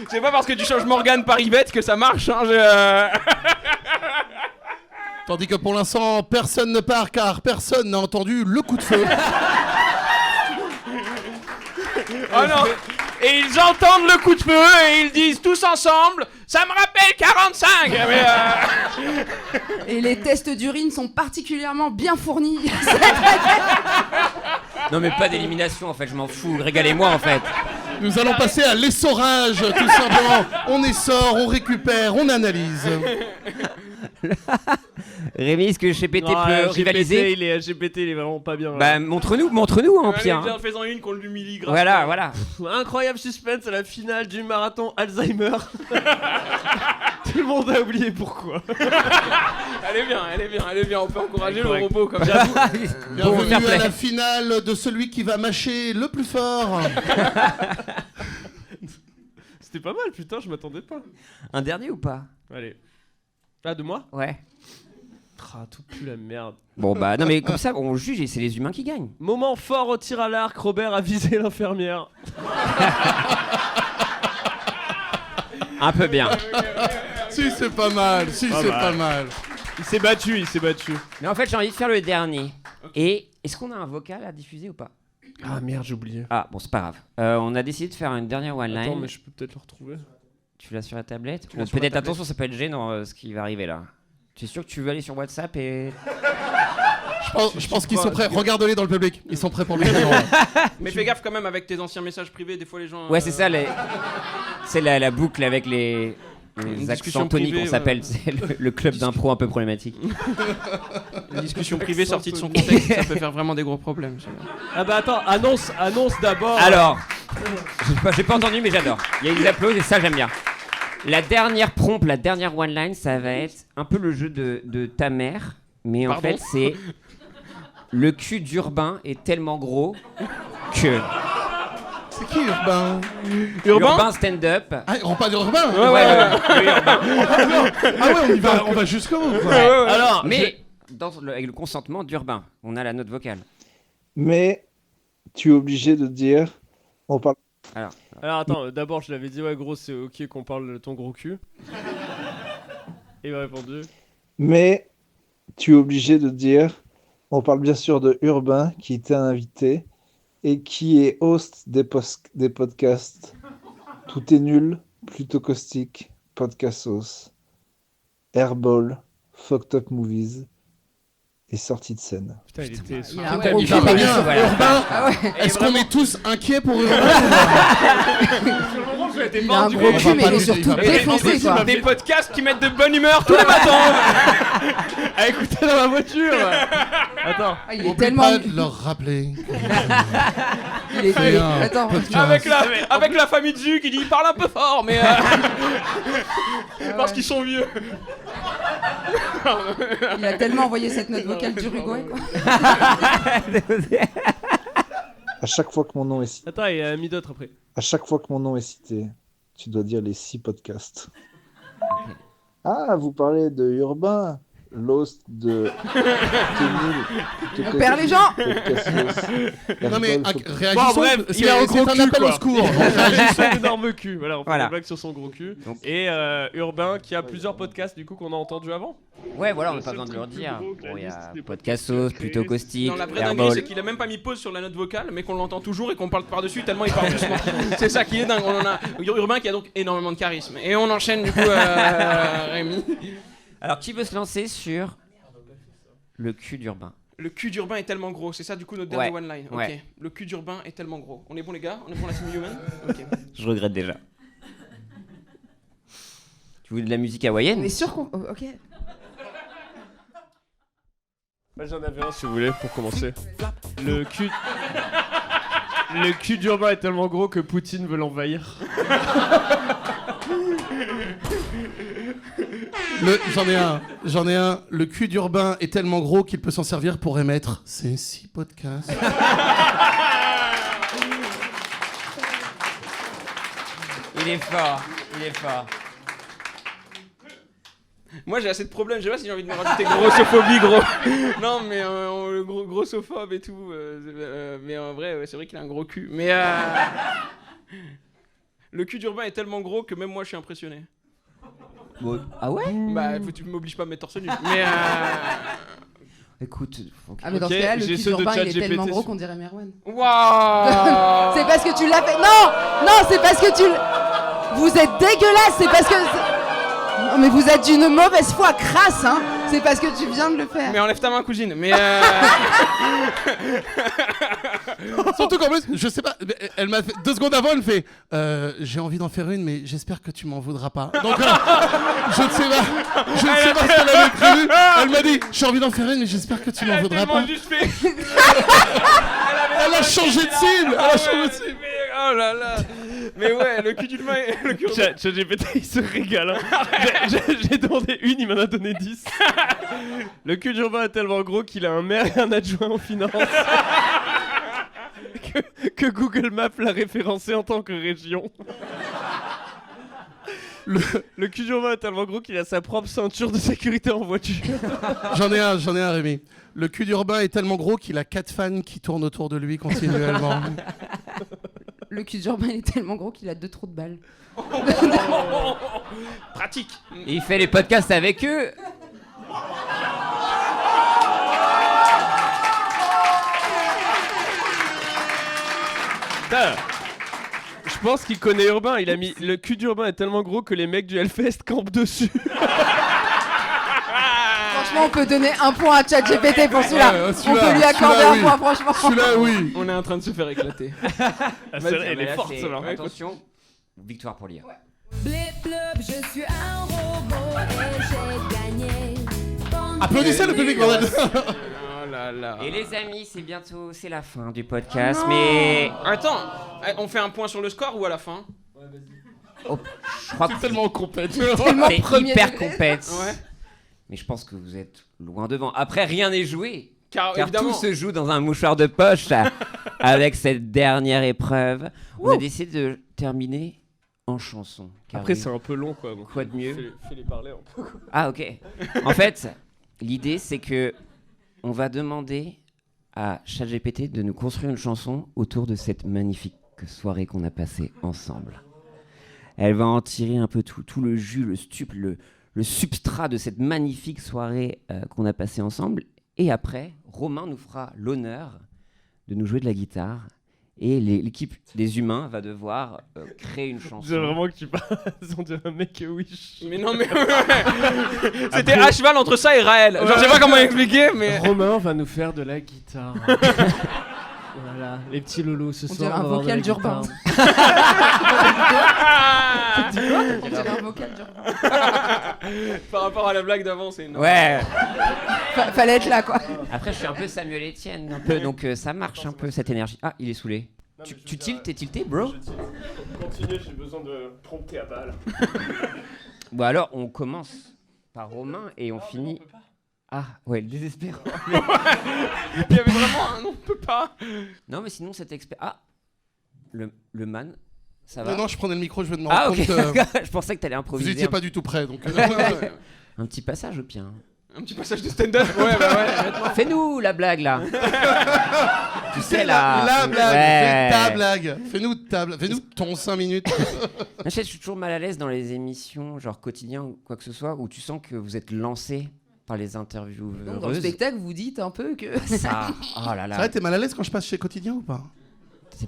C'est pas parce que tu changes Morgane par Yvette que ça marche, hein, Tandis que pour l'instant, personne ne part car personne n'a entendu le coup de feu. Oh non. Et ils entendent le coup de feu et ils disent tous ensemble « Ça me rappelle 45 !» Et les tests d'urine sont particulièrement bien fournis. Non mais pas d'élimination en fait, je m'en fous, régalez-moi en fait. Nous allons passer à l'essorage, tout simplement. On essore, on récupère, on analyse. Rémi, est-ce que GPT Non, peut GPT, rivaliser? GPT, il est vraiment pas bien. là. Bah montre-nous en pire. Allez, viens, fais-en une qu'on l'humilie grâce Voilà. Incroyable suspense à la finale du marathon Alzheimer. Tout le monde a oublié pourquoi. Elle est bien, on peut encourager le Correct. robot comme ça. Bienvenue fair play. à la finale de celui qui va mâcher le plus fort. C'était pas mal, putain, je m'attendais pas. Un dernier ou pas? Allez. Ah, de moi? Ouais. Tout pue la merde. Bon bah non mais comme ça on juge et c'est les humains qui gagnent. Moment fort au tir à l'arc, Robert a visé l'infirmière. Un peu bien. Si, c'est pas mal. Pas mal. Il s'est battu. Mais en fait j'ai envie de faire le dernier. Et est-ce qu'on a un vocal à diffuser ou pas? Ah merde, j'ai oublié. Ah bon c'est pas grave. On a décidé de faire une dernière one Attends, line. mais je peux peut-être le retrouver. Tu l'as sur la tablette? l'as Bon, sur la peut-être tablette. attention ça peut être gênant ce qui va arriver là. Tu es sûr que tu veux aller sur WhatsApp et... Je pense qu'ils sont prêts. Regarde-les dans le public. Ils sont prêts pour le numéro. Mais fais gaffe quand même avec tes anciens messages privés, des fois les gens... Ouais c'est ça c'est la boucle avec les Une accents discussion toniques privée, on s'appelle. C'est le club d'impro un peu problématique. Une discussion privée sortie de son contexte, ça peut faire vraiment des gros problèmes. Ah bah attends, annonce d'abord. Alors, j'ai pas entendu mais j'adore. Il y a des applaudissements et ça j'aime bien. La dernière prompt, la dernière one line, ça va être un peu le jeu de ta mère, mais en Pardon fait c'est le cul d'Urbain est tellement gros que C'est qui Urbain? Urbain stand-up. Ah, on parle d'Urbain. Ouais, Urbain. Ah ouais, on va jusqu'au bout. quoi. Alors, mais avec le consentement d'Urbain, on a la note vocale. Mais tu es obligé de dire. On parle. Alors attends, d'abord je l'avais dit, ouais gros c'est ok qu'on parle de ton gros cul. Et il m'a répondu. Mais tu es obligé de dire. On parle bien sûr de Urbain qui était un invité et qui est host des podcasts. Tout est nul, plutôt caustique, podcast sauce, airball, fucked up movies et sortie de scène. Putain, il était Il a un Tout a gros mis cul, par mais dessus, bien. voilà. Urbain, Ah ouais. est-ce qu'on est tous inquiets pour Urbain? Il a un gros cul, mais il est surtout défoncé, quoi. Des podcasts qui mettent de bonne humeur tous les matins. à écouter dans ma voiture. Attends. Ah, il est N'oublie tellement... pas de leur rappeler. Il est... C'est un Attends. podcast. Avec la famille de Zu qui dit il parle un peu fort, mais parce qu'ils sont vieux. Il a tellement envoyé cette note vocale d'Uruguay, quoi. À chaque fois que mon nom est cité, Attends, il a mis d'autres après. à chaque fois que mon nom est cité, tu dois dire les 6 podcasts. Ah, vous parlez de Urbain, l'host de. On perd les gens. Non mais Airball, réagissons. Bon, bref, c'est il a un gros un cul, appel quoi. au secours. Réagis son énorme cul. Voilà, on fait Voilà. des blagues sur son gros cul. Donc- Et Urbain qui a plusieurs podcasts du coup qu'on a entendu avant. Ouais, voilà, on n'a pas besoin de le redire. Bon, il y a podcast sauce, plutôt caustique, Non, la vraie dinguerie, airball. c'est qu'il a même pas mis pause sur la note vocale, mais qu'on l'entend toujours et qu'on parle par-dessus tellement il parle doucement. C'est ça qui est dingue. On en a Urbain qui a donc énormément de charisme. Et on enchaîne du coup, Rémi. Alors, qui veut se lancer sur le cul d'Urbain? Le cul d'Urbain est tellement gros, c'est ça du coup notre dernier Ouais. one line. Ok. Ouais. Le cul d'Urbain est tellement gros. On est bon les gars? On est bon la team human? Ok. Je regrette déjà. Tu voulais de la musique hawaïenne? On est sûr qu'on... oh, ok. Bah, j'en avais un si vous voulez pour commencer. Le cul. Le cul d'Urbain est tellement gros que Poutine veut l'envahir. J'en ai un. Le cul d'Urbain est tellement gros qu'il peut s'en servir pour émettre ces 6 podcasts. Il est fort, il est fort. Moi j'ai assez de problèmes, je sais pas si j'ai envie de me rajouter grossophobie gros. Non mais le grossophobe et tout. Mais en vrai, ouais, c'est vrai qu'il a un gros cul. Mais le cul d'Urbain est tellement gros que même moi je suis impressionné. Bon, ah ouais? Bah, tu m'obliges pas à me mettre torse nu. Mais Écoute, Ah mais dans ce cas-là, le cul urbain il est tellement gros qu'on dirait Merwan. Waouh. C'est parce que tu l'as fait. Non, c'est parce que tu. Vous êtes dégueulasse. C'est parce que. Non, mais vous êtes d'une mauvaise foi crasse, hein. C'est parce que tu viens de le faire. Mais enlève ta main, cousine. Mais Surtout qu'en plus, je sais pas, elle m'a fait 2 secondes avant, elle fait j'ai envie d'en faire une, mais j'espère que tu m'en voudras pas. Donc je ne sais pas ce qu'elle avait prévu. Elle m'a dit j'ai envie d'en faire une, mais j'espère que tu m'en voudras pas. juste fait. Elle a changé de cible. Oh là là. Mais ouais, le cul d'humain. ChatGPT, il se régale. Hein. J'ai demandé une, il m'en a donné 10. Le cul d'urbain est tellement gros qu'il a un maire et un adjoint en finance. que Google Maps l'a référencé en tant que région. Le cul d'urbain est tellement gros qu'il a sa propre ceinture de sécurité en voiture. J'en ai un, Rémi. Le cul d'urbain est tellement gros qu'il a 4 fans qui tournent autour de lui continuellement. Le cul d'urbain il est tellement gros qu'il a 2 trous de balle. Pratique. Et il fait les podcasts avec eux. Putain. Je pense qu'il connaît Urbain. Il a mis le cul d'Urbain est tellement gros que les mecs du Hellfest campent dessus. Franchement, on peut donner un point à ChatGPT pour celui-là. On peut lui accorder un point, franchement. Celui-là, oui. On est en train de se faire éclater. Elle est forte, celle-là. Attention, victoire pour l'IA. Blip blub, je suis un robot et j'ai gagné. Applaudissez le public, bordel. Oh là là. Et les amis, c'est la fin du podcast, mais... Attends, on fait un point sur le score ou à la fin? Oh, je crois que C'est tellement compète. c'est premier hyper degré. compète. Ouais. Mais je pense que vous êtes loin devant. Après, rien n'est joué. Car évidemment. tout se joue dans un mouchoir de poche avec cette dernière épreuve. On a décidé de terminer en chanson. Car Après, oui, c'est un peu long, quoi. Donc quoi de mieux? Fais-les parler un peu. Ah, ok. En fait, l'idée, c'est que on va demander à ChatGPT de nous construire une chanson autour de cette magnifique soirée qu'on a passée ensemble. Elle va en tirer un peu tout le jus, le substrat de cette magnifique soirée qu'on a passée ensemble. Et après, Romain nous fera l'honneur de nous jouer de la guitare. Et l'équipe des humains va devoir créer une chanson. J'ai vraiment que tu passes, on dirait un mec Wish. Mais non, mais c'était à cheval entre ça et Raël. Genre, je sais pas comment expliquer, mais. Romain va nous faire de la guitare. Voilà, les petits lolos ce On soir. dirait un on va avoir de la vocal d'Urbain. guitare. On dirait un vocal d'urbain. Par rapport à la blague d'avant, c'est énorme. Ouais. Fallait être là, quoi. Après, je suis un peu Samuel Etienne, un peu, donc ça marche un peu cette énergie. Ah, il est saoulé. Tu tiltes, t'es tilté, bro? Pour continuer, j'ai besoin de prompter à balle. Bon, alors, on commence par Romain et on finit. Ah, ouais, le désespérant. Il y avait vraiment un non, on peut pas. Non, mais sinon, cet expert. Ah, le man, ça va? Non, je prenais le micro, je vais me Ah, rendre ok. compte. Je pensais que t'allais Vous improviser. étiez pas du tout prêt, donc. Un petit passage au pire. Un petit passage de stand-up. Ouais, bah ouais. Fais-nous la blague là. Tu sais la. La blague, Ouais. fais ta blague. Fais-nous ta blague. Fais-nous ton 5 minutes. Je suis toujours mal à l'aise dans les émissions, genre quotidien ou quoi que ce soit, où tu sens que vous êtes lancé par les intervieweuses. Donc, dans le spectacle, vous dites un peu que. Ça. Oh là C'est là. vrai, t'es mal à l'aise quand je passe chez Quotidien ou pas? T'es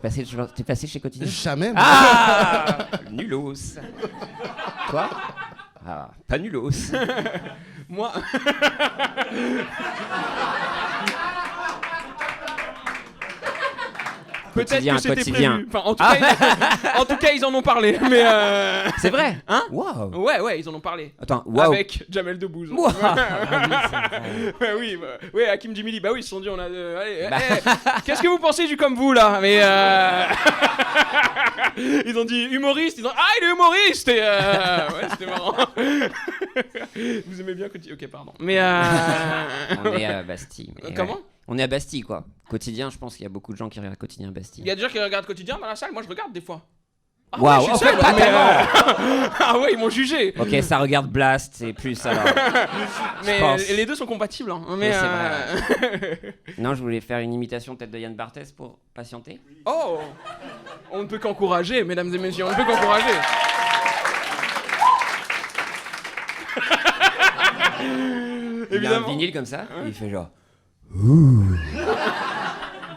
passé chez Quotidien? Jamais. Ah Nulos. Quoi? Ah, pas nulos. Moi. Peut-être Quotidien, que c'était quotidien. prévu. Enfin, en tout cas, ils en ont parlé. Mais C'est vrai? Hein? Waouh. Ouais, ils en ont parlé. Attends, waouh. Avec Jamel Debbouze. Waouh. Ah oui, c'est vrai. Oui, Hakim Djimili. Bah oui, ils se sont dit, on a. Allez, Bah. qu'est-ce que vous pensez du comme vous là? Mais ils ont dit humoriste. Ils ont il est humoriste. Et ouais, c'était marrant. Vous aimez bien Quotidien? Ok, pardon. Mais On est à Bastille. mais Comment? ouais. On est à Bastille, quoi. Quotidien, je pense qu'il y a beaucoup de gens qui regardent Quotidien à Bastille. Il y a des gens qui regardent Quotidien dans la salle. Moi, je regarde des fois. Ah, Waouh, ouais, je en suis fait, seul, pas mais, tellement. Ah ouais, ils m'ont jugé. Ok, ça regarde Blast, c'est plus alors. Mais pense. les deux sont compatibles. Hein. Oui, Mais c'est vrai. Non, je voulais faire une imitation peut-être de Yann Barthès pour patienter. Oh, on ne peut qu'encourager, mesdames et messieurs, on ne peut qu'encourager. Il a un Évidemment. vinyle comme ça, et il fait genre. Ouh.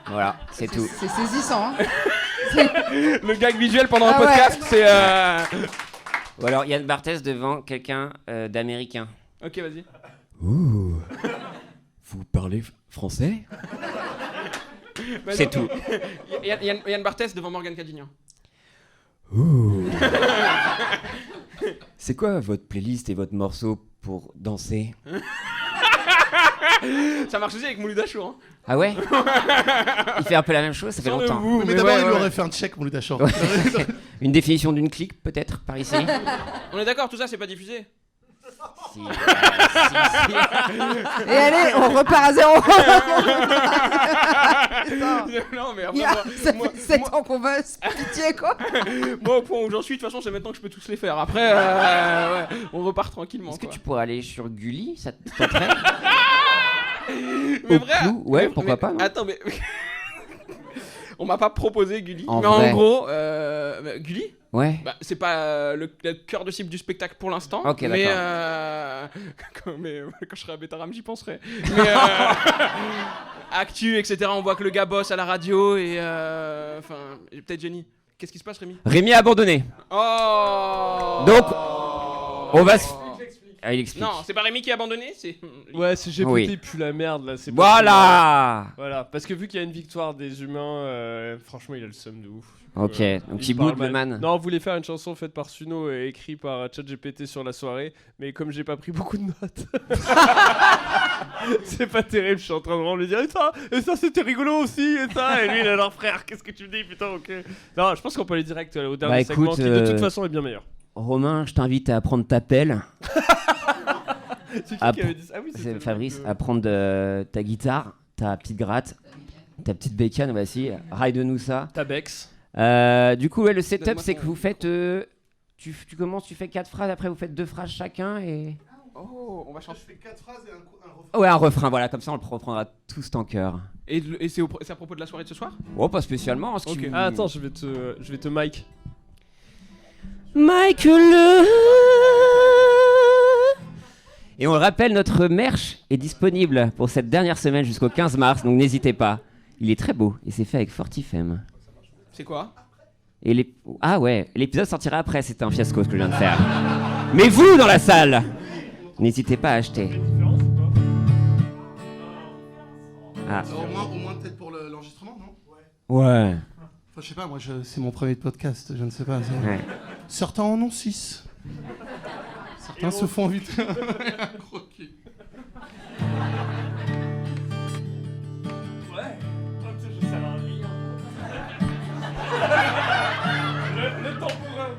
Voilà, c'est tout. C'est saisissant. Hein. Le gag visuel pendant un Ah ouais. podcast, c'est. Ou alors Yann Barthès devant quelqu'un d'américain. Ok, vas-y. Ouh. Vous parlez français? Bah C'est tout. Yann Barthès devant Morgane Cadignan. Ouh. C'est quoi votre playlist et votre morceau pour danser? Ça marche aussi avec Mouloud Achour. Hein. Ah ouais? Il fait un peu la même chose, ça fait Sans le longtemps. vous, Mais d'abord, il lui aurait fait un check, Mouloud Achour. Une définition d'une clique, peut-être, par ici? On est d'accord, tout ça, c'est pas diffusé. Si, Et allez, on repart à zéro. Non, mais Il y après, a- ça fait 7 ans qu'on bosse. Pitié, quoi. moi, au point où j'en suis, de toute façon, c'est maintenant que je peux tous les faire. Après, ouais, on repart tranquillement. Est-ce que quoi. tu pourrais aller sur Gulli? Ça te tenterait? Mais Au vrai, clou? Ouais, mais- pourquoi mais- pas, non? Attends, mais. On m'a pas proposé Gulli. En mais vrai. en gros, Gulli, Ouais. bah, c'est pas le cœur de cible du spectacle pour l'instant. Ok, mais, mais quand je serai à Bétaram, j'y penserai. Mais actu, etc. On voit que le gars bosse à la radio et. Enfin, peut-être Jenny. Qu'est-ce qui se passe, Rémi? Rémi a abandonné. Oh. Donc, on va se... Ah, il explique. Non, c'est pas Rémi qui a abandonné, c'est. Ouais, c'est GPT Oui. pue la merde là. C'est Voilà. Voilà, parce que vu qu'il y a une victoire des humains, franchement, il a le seum de ouf. Ok, donc il il parle boot le mal. man. Non, on voulait faire une chanson faite par Suno et écrite par ChatGPT sur la soirée, mais comme j'ai pas pris beaucoup de notes, c'est pas terrible. Je suis en train de vraiment lui dire et ça c'était rigolo aussi, et ça, et lui il a leur frère, qu'est-ce que tu me dis, putain, ok. Non, je pense qu'on peut aller direct au dernier Bah, segment écoute, qui de toute façon est bien meilleur. Romain, je t'invite à prendre ta pelle. C'est qui Ah, qui avait dit ça? Ah oui, c'était C'est Fabrice, le- à prendre ta guitare, ta petite gratte, ta petite bécane, vas-y, ride-nous ça. Ta Bex. Du coup, ouais, le setup, Donne-moi c'est ton- que vous faites... tu commences, tu fais 4 phrases, après vous faites 2 phrases chacun et... Oh, on va changer. Je fais 4 phrases et un refrain. Ouais, un refrain, voilà, comme ça on le reprendra tous en cœur. Et c'est à propos de la soirée de ce soir? Oh, pas spécialement. Ce qui Ok. vous- Ah attends, je vais te mic. Michael. Et on le rappelle, notre merch est disponible pour cette dernière semaine jusqu'au 15 mars, donc n'hésitez pas. Il est très beau et c'est fait avec Fortifem. C'est quoi? Et ah ouais, l'épisode sortira après, c'était un fiasco ce que je viens de faire. Mais vous dans la salle, n'hésitez pas à acheter. Ah. Au moins peut-être pour l'enregistrement, non? Ouais. Enfin, je sais pas, moi c'est mon premier podcast, je ne sais pas. Ouais. Certains en ont 6. Certains se font vite. Un gros cul. Le tempourin.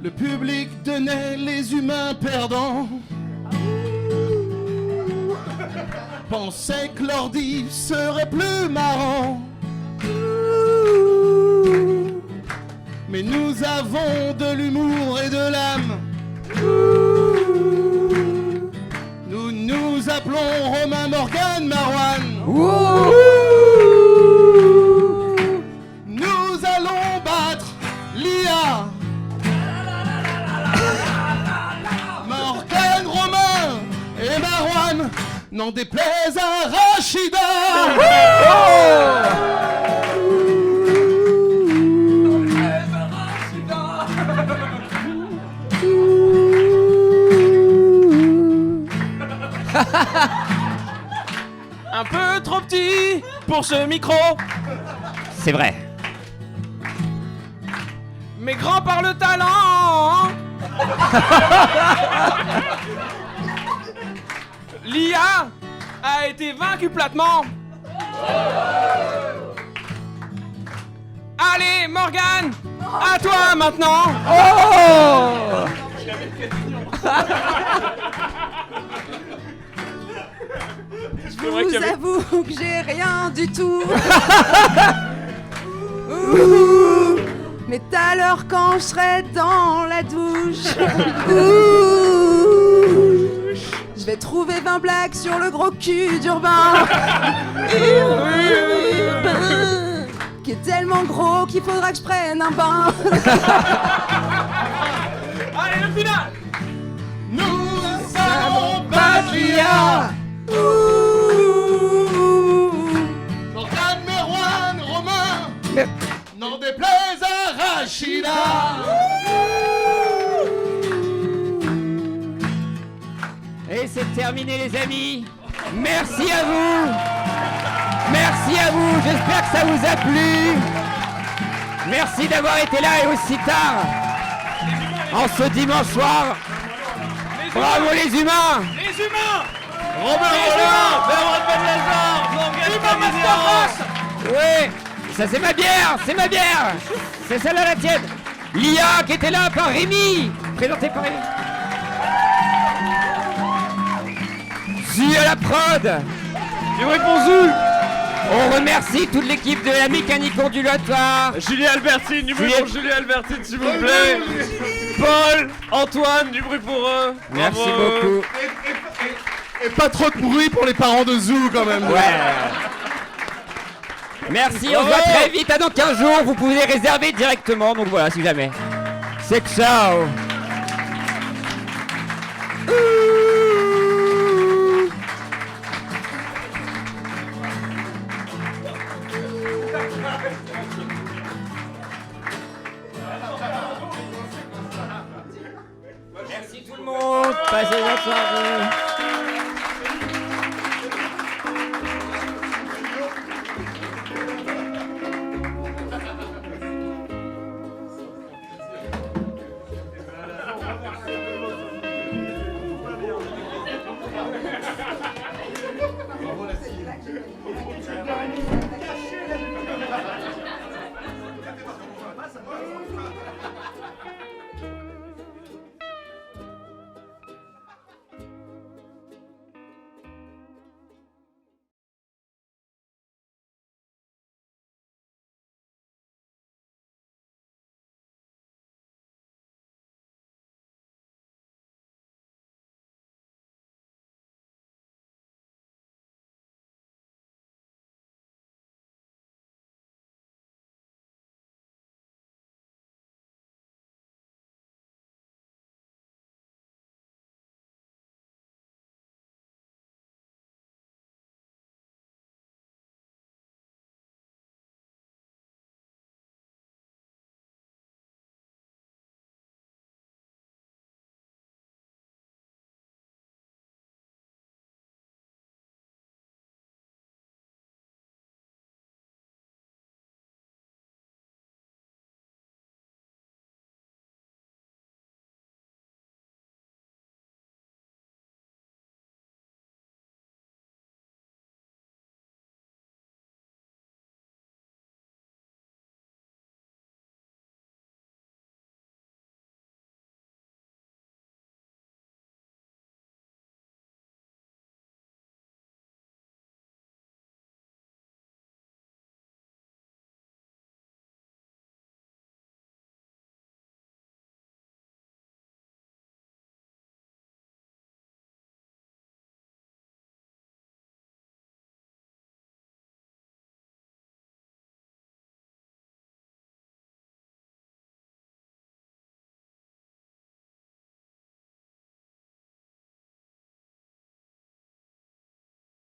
Le public donnait les humains perdants. Pensait que l'ordi serait plus marrant. Mais nous avons de l'humour et de l'âme. Nous nous appelons Romain, Morgane, Marwan. Nous allons battre l'IA. Morgane, Romain et Marwan, n'en déplaise à Rachida. Un peu trop petit pour ce micro, C'est vrai. mais grand par le talent. L'IA a été vaincue platement. Allez, Morgane, à toi maintenant. Je vous avoue que j'ai rien du tout. Ouh. Mais tout à l'heure quand je serai dans la douche, ouh, je vais trouver 20 blagues sur le gros cul d'Urbain. qui est tellement gros qu'il faudra que je prenne un bain. Allez, le final. Nous savons Patria. Morgane, Merwan, Romain. N'en déplaise à Rachida. Et c'est terminé les amis. Merci à vous. Merci à vous. J'espère que ça vous a plu. Merci d'avoir été là et aussi tard. En ce dimanche soir. Bravo les humains. Les humains. Robert Rollin, Bernard Ben-Lazar, Morgane Masterclass. Oui, ça c'est ma bière, c'est celle-là la tienne. Lia qui était là par Rémi, présenté par Rémi. Zu à la prod. Du bruit pour Zu. On remercie toute l'équipe de la mécanique ondulatoire. Julie Albertine, du bruit pour Julie Albertine s'il vous plaît. Paul, Antoine, du bruit pour eux. Merci Bravo. beaucoup. Et pas trop de bruit pour les parents de Zou quand même. Ouais. Merci, on se voit très vite, à dans 15 jours, vous pouvez réserver directement, donc voilà, si jamais. C'est ciao. Merci tout le monde, passez une bonne soirée.